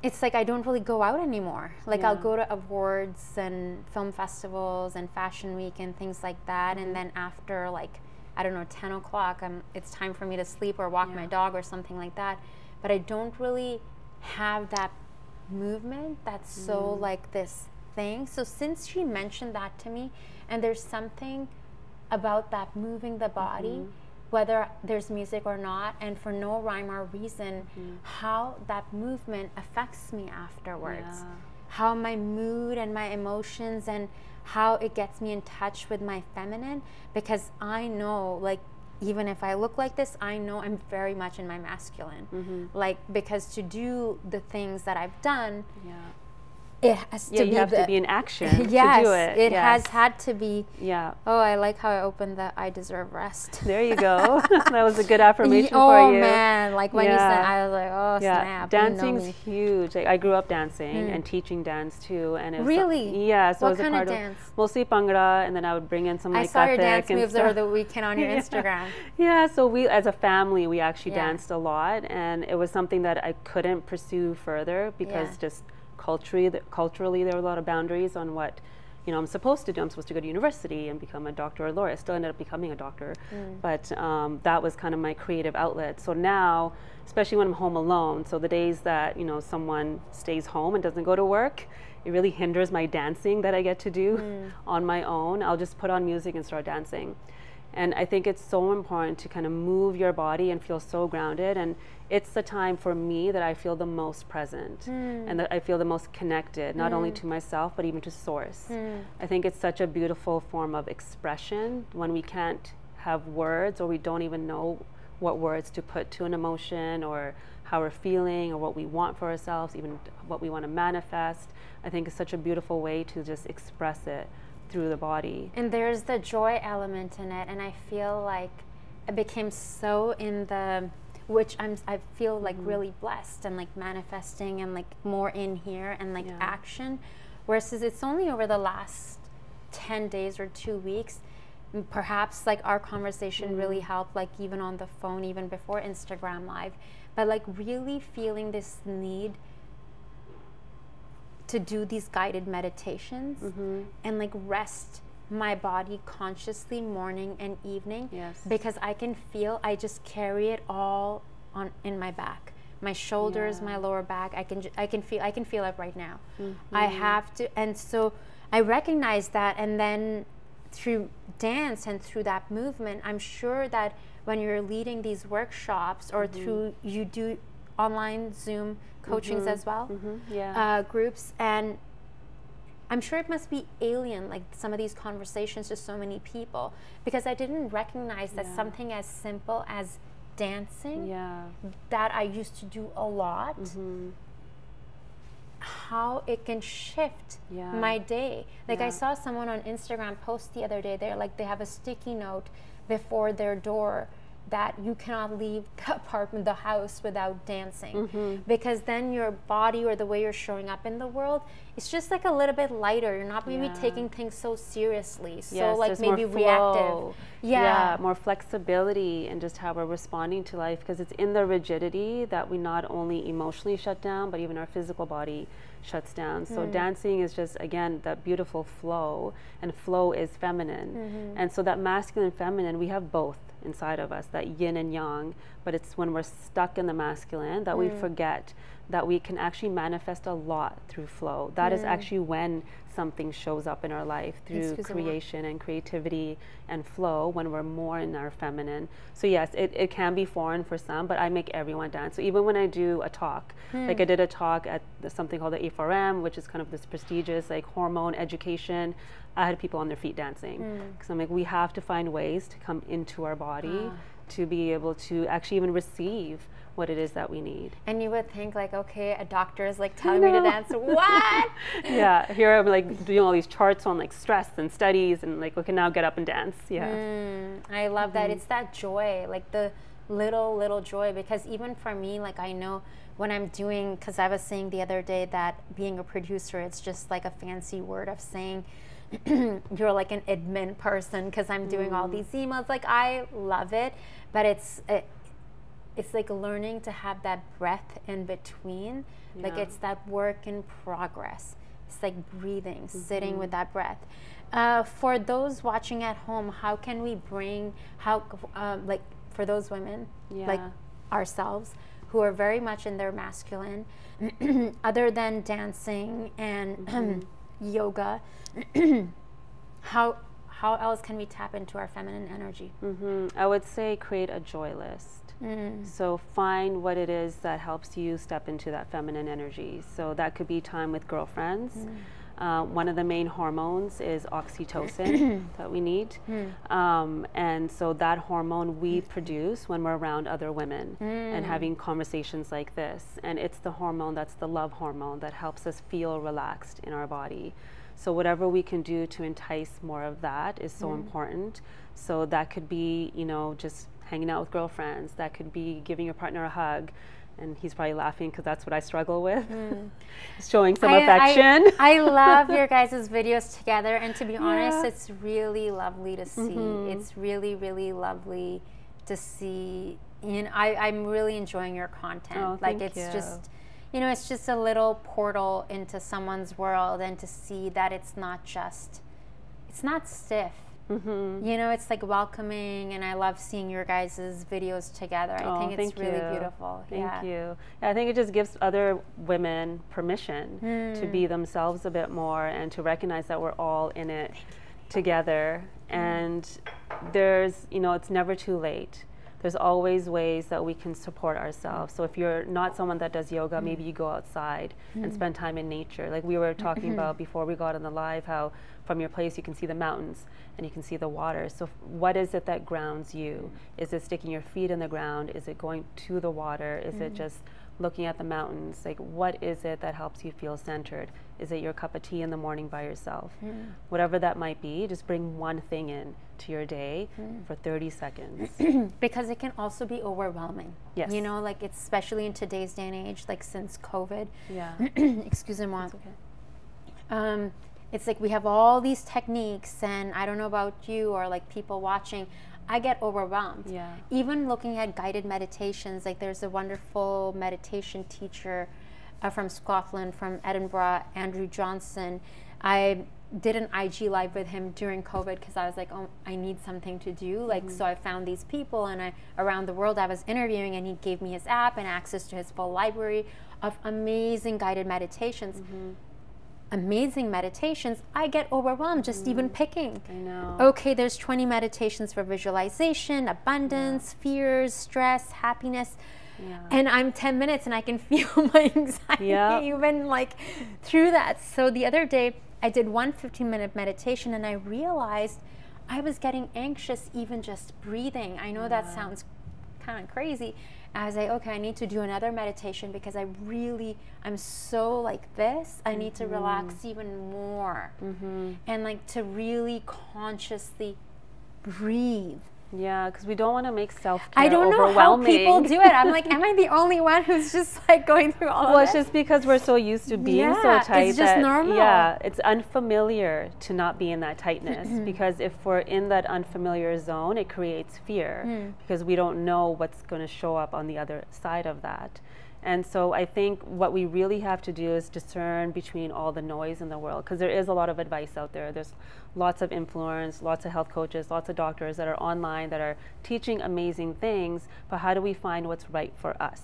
it's like I don't really go out anymore. Like I'll go to awards and film festivals and fashion week and things like that, and then after like, I don't know, 10 o'clock, it's time for me to sleep or walk my dog or something like that. But I don't really have that movement that's so like this thing. So since she mentioned that to me, and there's something about that moving the body, whether there's music or not, and for no rhyme or reason, how that movement affects me afterwards, how my mood and my emotions, and how it gets me in touch with my feminine. Because I know, like, even if I look like this, I know I'm very much in my masculine. Like, because to do the things that I've done, it has to be, you have to be in action to do it. It has had to be. Yeah. Oh, I like how I opened the I deserve rest. There you go. That was a good affirmation for you. Oh man, like when you said, I was like, oh snap. Dancing's huge. Like, I grew up dancing and teaching dance too, and it was really, so what it was kind a of part dance? Mostly Bhangra, and then I would bring in some like I saw your dance and moves stuff over the weekend on your Instagram. Yeah, so we as a family we actually danced a lot, and it was something that I couldn't pursue further because just culturally there were a lot of boundaries on what, you know, I'm supposed to do. I'm supposed to go to university and become a doctor or a lawyer. I still ended up becoming a doctor, but that was kind of my creative outlet. So now, especially when I'm home alone, so the days that, you know, someone stays home and doesn't go to work, it really hinders my dancing that I get to do on my own. I'll just put on music and start dancing. And I think it's so important to kind of move your body and feel so grounded. And it's the time for me that I feel the most present and that I feel the most connected, not only to myself, but even to source. I think it's such a beautiful form of expression when we can't have words, or we don't even know what words to put to an emotion, or how we're feeling, or what we want for ourselves, even what we want to manifest. I think it's such a beautiful way to just express it through the body. And there's the joy element in it, and I feel like I became so in the, which I feel like really blessed and like manifesting and like more in here and like action, whereas it's only over the last 10 days or 2 weeks, perhaps like our conversation really helped, like even on the phone, even before Instagram Live, but like really feeling this need to do these guided meditations and like rest my body consciously morning and evening, because I can feel, I just carry it all on in my back, my shoulders, my lower back. I can feel it right now. I have to, and so I recognize that, and then through dance and through that movement, I'm sure that when you're leading these workshops or through, you do online Zoom coachings as well, groups, and I'm sure it must be alien, like some of these conversations to so many people, because I didn't recognize that something as simple as dancing that I used to do a lot, how it can shift my day. Like I saw someone on Instagram post the other day, they're like, they have a sticky note before their door that you cannot leave the apartment, the house, without dancing, because then your body or the way you're showing up in the world, it's just like a little bit lighter. You're not maybe taking things so seriously, so like maybe reactive. More flexibility in just how we're responding to life, because it's in the rigidity that we not only emotionally shut down, but even our physical body shuts down. So dancing is just, again, that beautiful flow, and flow is feminine. And so that masculine and feminine, we have both inside of us, that yin and yang, but it's when we're stuck in the masculine that we forget that we can actually manifest a lot through flow. That is actually when something shows up in our life, through creation and creativity and flow, when we're more in our feminine. So yes, it can be foreign for some, but I make everyone dance. So even when I do a talk, like I did a talk at something called the A4M, which is kind of this prestigious like hormone education, I had people on their feet dancing. Because I'm like, we have to find ways to come into our body to be able to actually even receive what it is that we need. And you would think like, okay, a doctor is like telling me to dance. What? Here I'm like doing all these charts on like stress and studies, and like, okay, now get up and dance. I love that. It's that joy, like the little joy, because even for me, like I know when I'm doing, because I was saying the other day that being a producer, it's just like a fancy word of saying you're like an admin person, because I'm doing all these emails. Like I love it, but it's like learning to have that breath in between. Like it's that work in progress. It's like breathing, sitting with that breath. For those watching at home, how can we bring, like for those women like ourselves who are very much in their masculine, other than dancing and yoga, how else can we tap into our feminine energy? I would say create a joy list. So find what it is that helps you step into that feminine energy. So that could be time with girlfriends. One of the main hormones is oxytocin that we need. And so that hormone we produce when we're around other women and having conversations like this. And it's the hormone, that's the love hormone, that helps us feel relaxed in our body. So whatever we can do to entice more of that is so important. So that could be, you know, just hanging out with girlfriends. That could be giving your partner a hug. And he's probably laughing because that's what I struggle with. Showing some affection. I love your guys' videos together. And to be honest, it's really lovely to see. It's really, really lovely to see. And I'm really enjoying your content. Like it's just, you know, it's just a little portal into someone's world, and to see that it's not just, it's not stiff. You know, it's like welcoming, and I love seeing your guys' videos together. I think it's really beautiful. Thank you. Yeah, I think it just gives other women permission to be themselves a bit more, and to recognize that we're all in it together. And there's, you know, it's never too late. There's always ways that we can support ourselves. So if you're not someone that does yoga, maybe you go outside and spend time in nature. Like we were talking about before we got on the live, how from your place you can see the mountains and you can see the water. So what is it that grounds you? Is it sticking your feet in the ground? Is it going to the water? Is it just looking at the mountains? Like, what is it that helps you feel centered? Is it your cup of tea in the morning by yourself? Whatever that might be, just bring one thing in to your day for 30 seconds. Because it can also be overwhelming. Yes. You know, like it's, especially in today's day and age, like since COVID. Excusez-moi. Okay. It's like we have all these techniques, and I don't know about you or like people watching, I get overwhelmed. Even looking at guided meditations, like there's a wonderful meditation teacher from Scotland, from Edinburgh, Andrew Johnson. I did an IG live with him during COVID because I was like, oh, I need something to do. Like, so I found these people, and around the world I was interviewing, and he gave me his app and access to his full library of amazing guided meditations. Amazing meditations. I get overwhelmed just even picking. I know. Okay, there's 20 meditations for visualization, abundance, fears, stress, happiness. And I'm 10 minutes and I can feel my anxiety even like through that. So the other day I did one 15-minute meditation, and I realized I was getting anxious even just breathing. I know that sounds kind of crazy. I was like, okay, I need to do another meditation because I'm so like this. I need to relax even more. And like to really consciously breathe. Yeah, because we don't want to make self-care overwhelming. I don't know how people do it. I'm like, am I the only one who's just like going through all of this? Well, it's just because we're so used to being so tight. It's just normal. Yeah, it's unfamiliar to not be in that tightness because if we're in that unfamiliar zone, it creates fear because we don't know what's going to show up on the other side of that. And so I think what we really have to do is discern between all the noise in the world, because there is a lot of advice out there. There's lots of influence, lots of health coaches, lots of doctors that are online that are teaching amazing things, but how do we find what's right for us?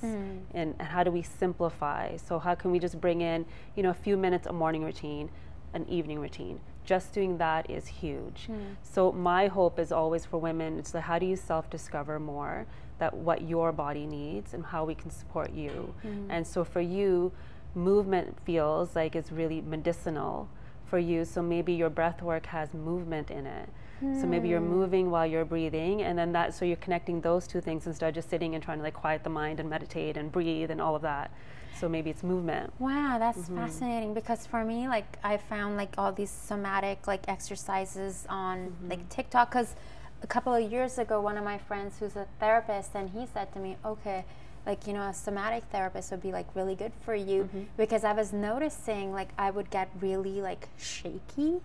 And how do we simplify? So how can we just bring in, you know, a few minutes a morning routine, an evening routine? Just doing that is huge. So my hope is always for women, it's like, how do you self-discover more that what your body needs and how we can support you? And so for you, movement feels like it's really medicinal for you. So maybe your breath work has movement in it. So maybe you're moving while you're breathing, and then so you're connecting those two things instead of just sitting and trying to like quiet the mind and meditate and breathe and all of that. So maybe it's movement. Wow, that's fascinating, because for me, like, I found like all these somatic like exercises on like TikTok, because a couple of years ago, one of my friends who's a therapist, and he said to me, okay, like, you know, a somatic therapist would be like really good for you, because I was noticing like I would get really like shaky,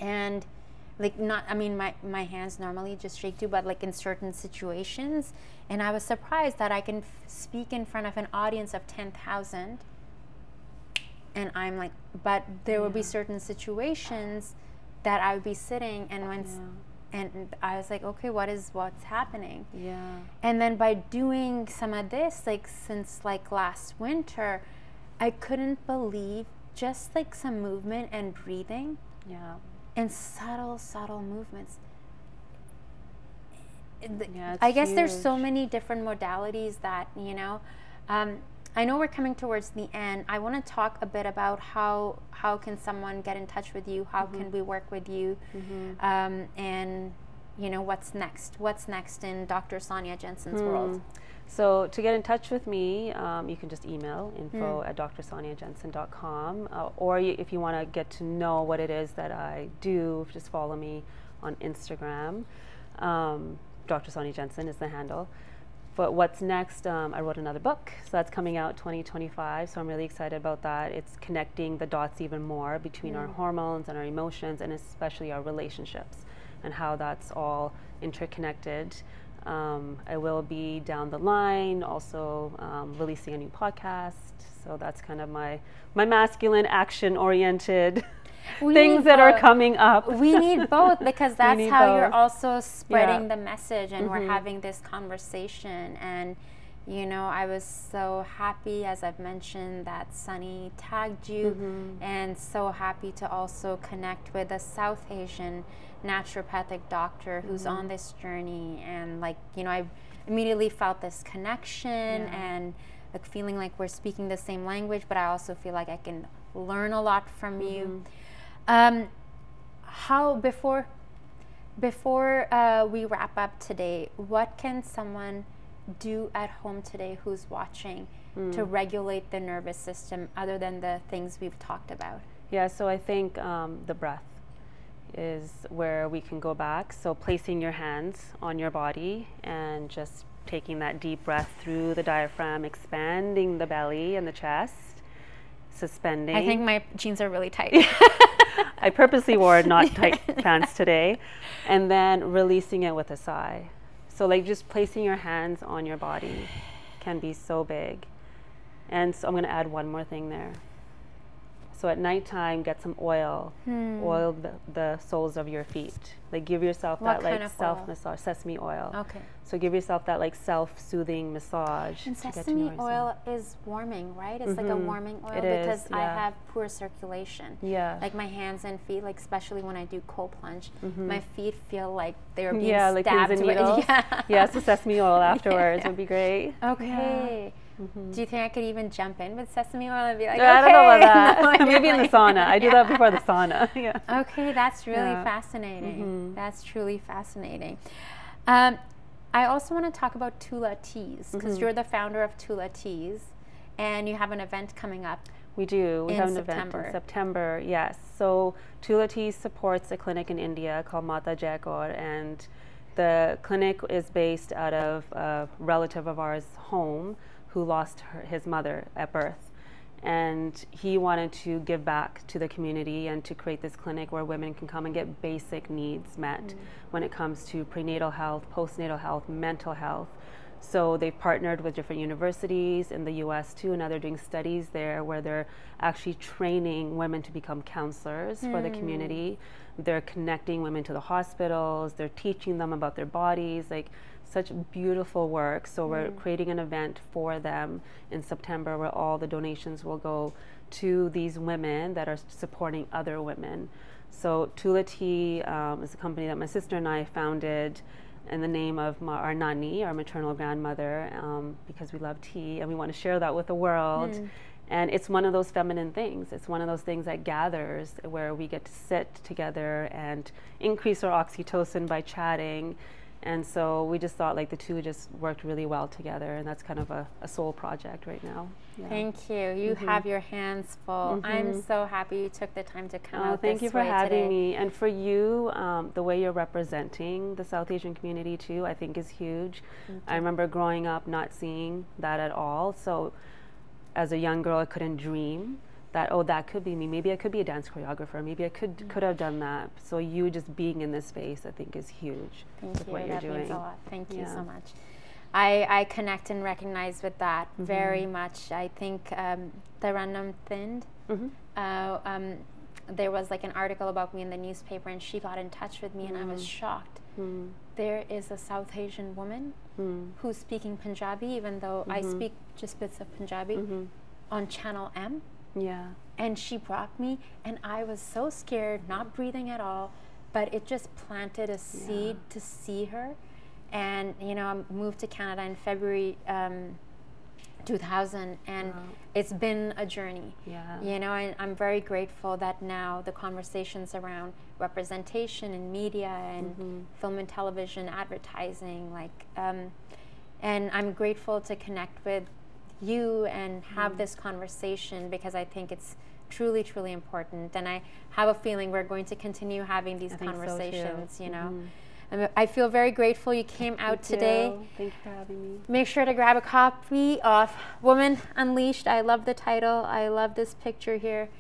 and like not, I mean, my hands normally just shake too, but like in certain situations, and I was surprised that I can speak in front of an audience of 10,000, and I'm like, but there would be certain situations that I would be sitting, and and I was like, okay, what's happening? And then by doing some of this, like since like last winter, I couldn't believe just like some movement and breathing. And subtle movements. I guess huge. there's so many different modalities that, you know, I know we're coming towards the end. I want to talk a bit about how can someone get in touch with you? How can we work with you? And, you know, what's next in Dr. Sonya Jensen's world? So to get in touch with me, you can just email info@drsonyajensen.com, or if you want to get to know what it is that I do, just follow me on Instagram. Dr. Sonya Jensen is the handle. But what's next, I wrote another book, so that's coming out 2025, so I'm really excited about that. It's connecting the dots even more between our hormones and our emotions, and especially our relationships, and how that's all interconnected. I will be down the line also releasing a new podcast, so that's kind of my masculine action-oriented things that are coming up. We need both, because that's how you're also spreading the message, and we're having this conversation. And you know, I was so happy, as I've mentioned, that Sunny tagged you, and so happy to also connect with a South Asian naturopathic doctor who's on this journey. And like, you know, I immediately felt this connection and like feeling like we're speaking the same language, but I also feel like I can learn a lot from you. How before we wrap up today, what can someone do at home today who's watching to regulate the nervous system, other than the things we've talked about? Yeah, so I think the breath is where we can go back. So placing your hands on your body and just taking that deep breath through the diaphragm, expanding the belly and the chest, suspending. I think my jeans are really tight. I purposely wore not tight pants today. And then releasing it with a sigh. So like just placing your hands on your body can be so big. And so I'm going to add one more thing there. So at nighttime, get some oil. Oil the soles of your feet. Like give yourself that like self-massage, sesame oil. Okay. So give yourself that like self-soothing massage. And sesame oil is warming, right? It's like a warming oil, because I have poor circulation. Like my hands and feet, like especially when I do cold plunge, my feet feel like they're being stabbed. Like pins and needles. So sesame oil afterwards would be great. Okay. Do you think I could even jump in with sesame oil and be like, I don't know about that. No, I mean, maybe in the sauna. I do that before the sauna. Yeah. Okay, that's really fascinating. That's truly fascinating. I also want to talk about Tula Teas, because you're the founder of Tula Teas, and you have an event coming up. We do. We have an September. event in September, yes. So Tula Teas supports a clinic in India called Mata Jaikor, and the clinic is based out of a relative of ours' home who lost his mother at birth. And he wanted to give back to the community and to create this clinic where women can come and get basic needs met when it comes to prenatal health, postnatal health, mental health. So they've partnered with different universities in the US too, and now they're doing studies there where they're actually training women to become counselors for the community. They're connecting women to the hospitals, they're teaching them about their bodies, like such beautiful work. So we're creating an event for them in September where all the donations will go to these women that are supporting other women. So Tula Tea is a company that my sister and I founded in the name of our nani, our maternal grandmother, because we love tea and we want to share that with the world. And it's one of those feminine things. It's one of those things that gathers where we get to sit together and increase our oxytocin by chatting. And so we just thought like the two just worked really well together, and that's kind of a soul project right now. Yeah. Thank you. You have your hands full. I'm so happy you took the time to come out Thank you for this way having today. me. And for you, the way you're representing the South Asian community too, I think is huge. I remember growing up not seeing that at all. So as a young girl, I couldn't dream that, oh, that could be me. Maybe I could be a dance choreographer. Maybe I could have done that. So you just being in this space, I think, is huge. Thank you. What you're That doing. means a lot. Thank you so much. I connect and recognize with that very much. I think the Random Thind, there was like an article about me in the newspaper, and she got in touch with me, and I was shocked. There is a South Asian woman who's speaking Punjabi, even though I speak just bits of Punjabi, on Channel M. Yeah. And she brought me, and I was so scared, not breathing at all, but it just planted a seed to see her. And, you know, I moved to Canada in February 2000, and it's been a journey. Yeah. You know, and I'm very grateful that now the conversations around representation in media and film and television, advertising, like, and I'm grateful to connect with you and have this conversation, because I think it's truly, truly important. And I have a feeling we're going to continue having these conversations, you know. And I feel very grateful you came out today. Thank you for having me. Make sure to grab a copy of Woman Unleashed. I love the title. I love this picture here.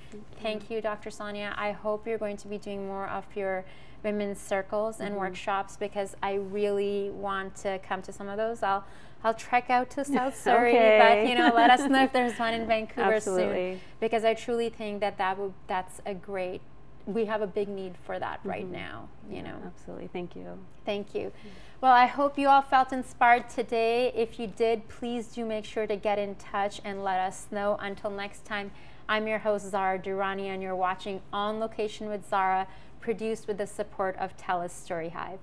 Thank you, Dr. Sonya. I hope you're going to be doing more of your women's circles and workshops, because I really want to come to some of those. I'll trek out to South Surrey, but, you know, let us know if there's one in Vancouver soon, because I truly think that that's a great, we have a big need for that right now, you know. Absolutely. Thank you. Thank you. Well, I hope you all felt inspired today. If you did, please do make sure to get in touch and let us know. Until next time, I'm your host, Zara Durrani, and you're watching On Location with Zara, produced with the support of TELUS STORYHIVE.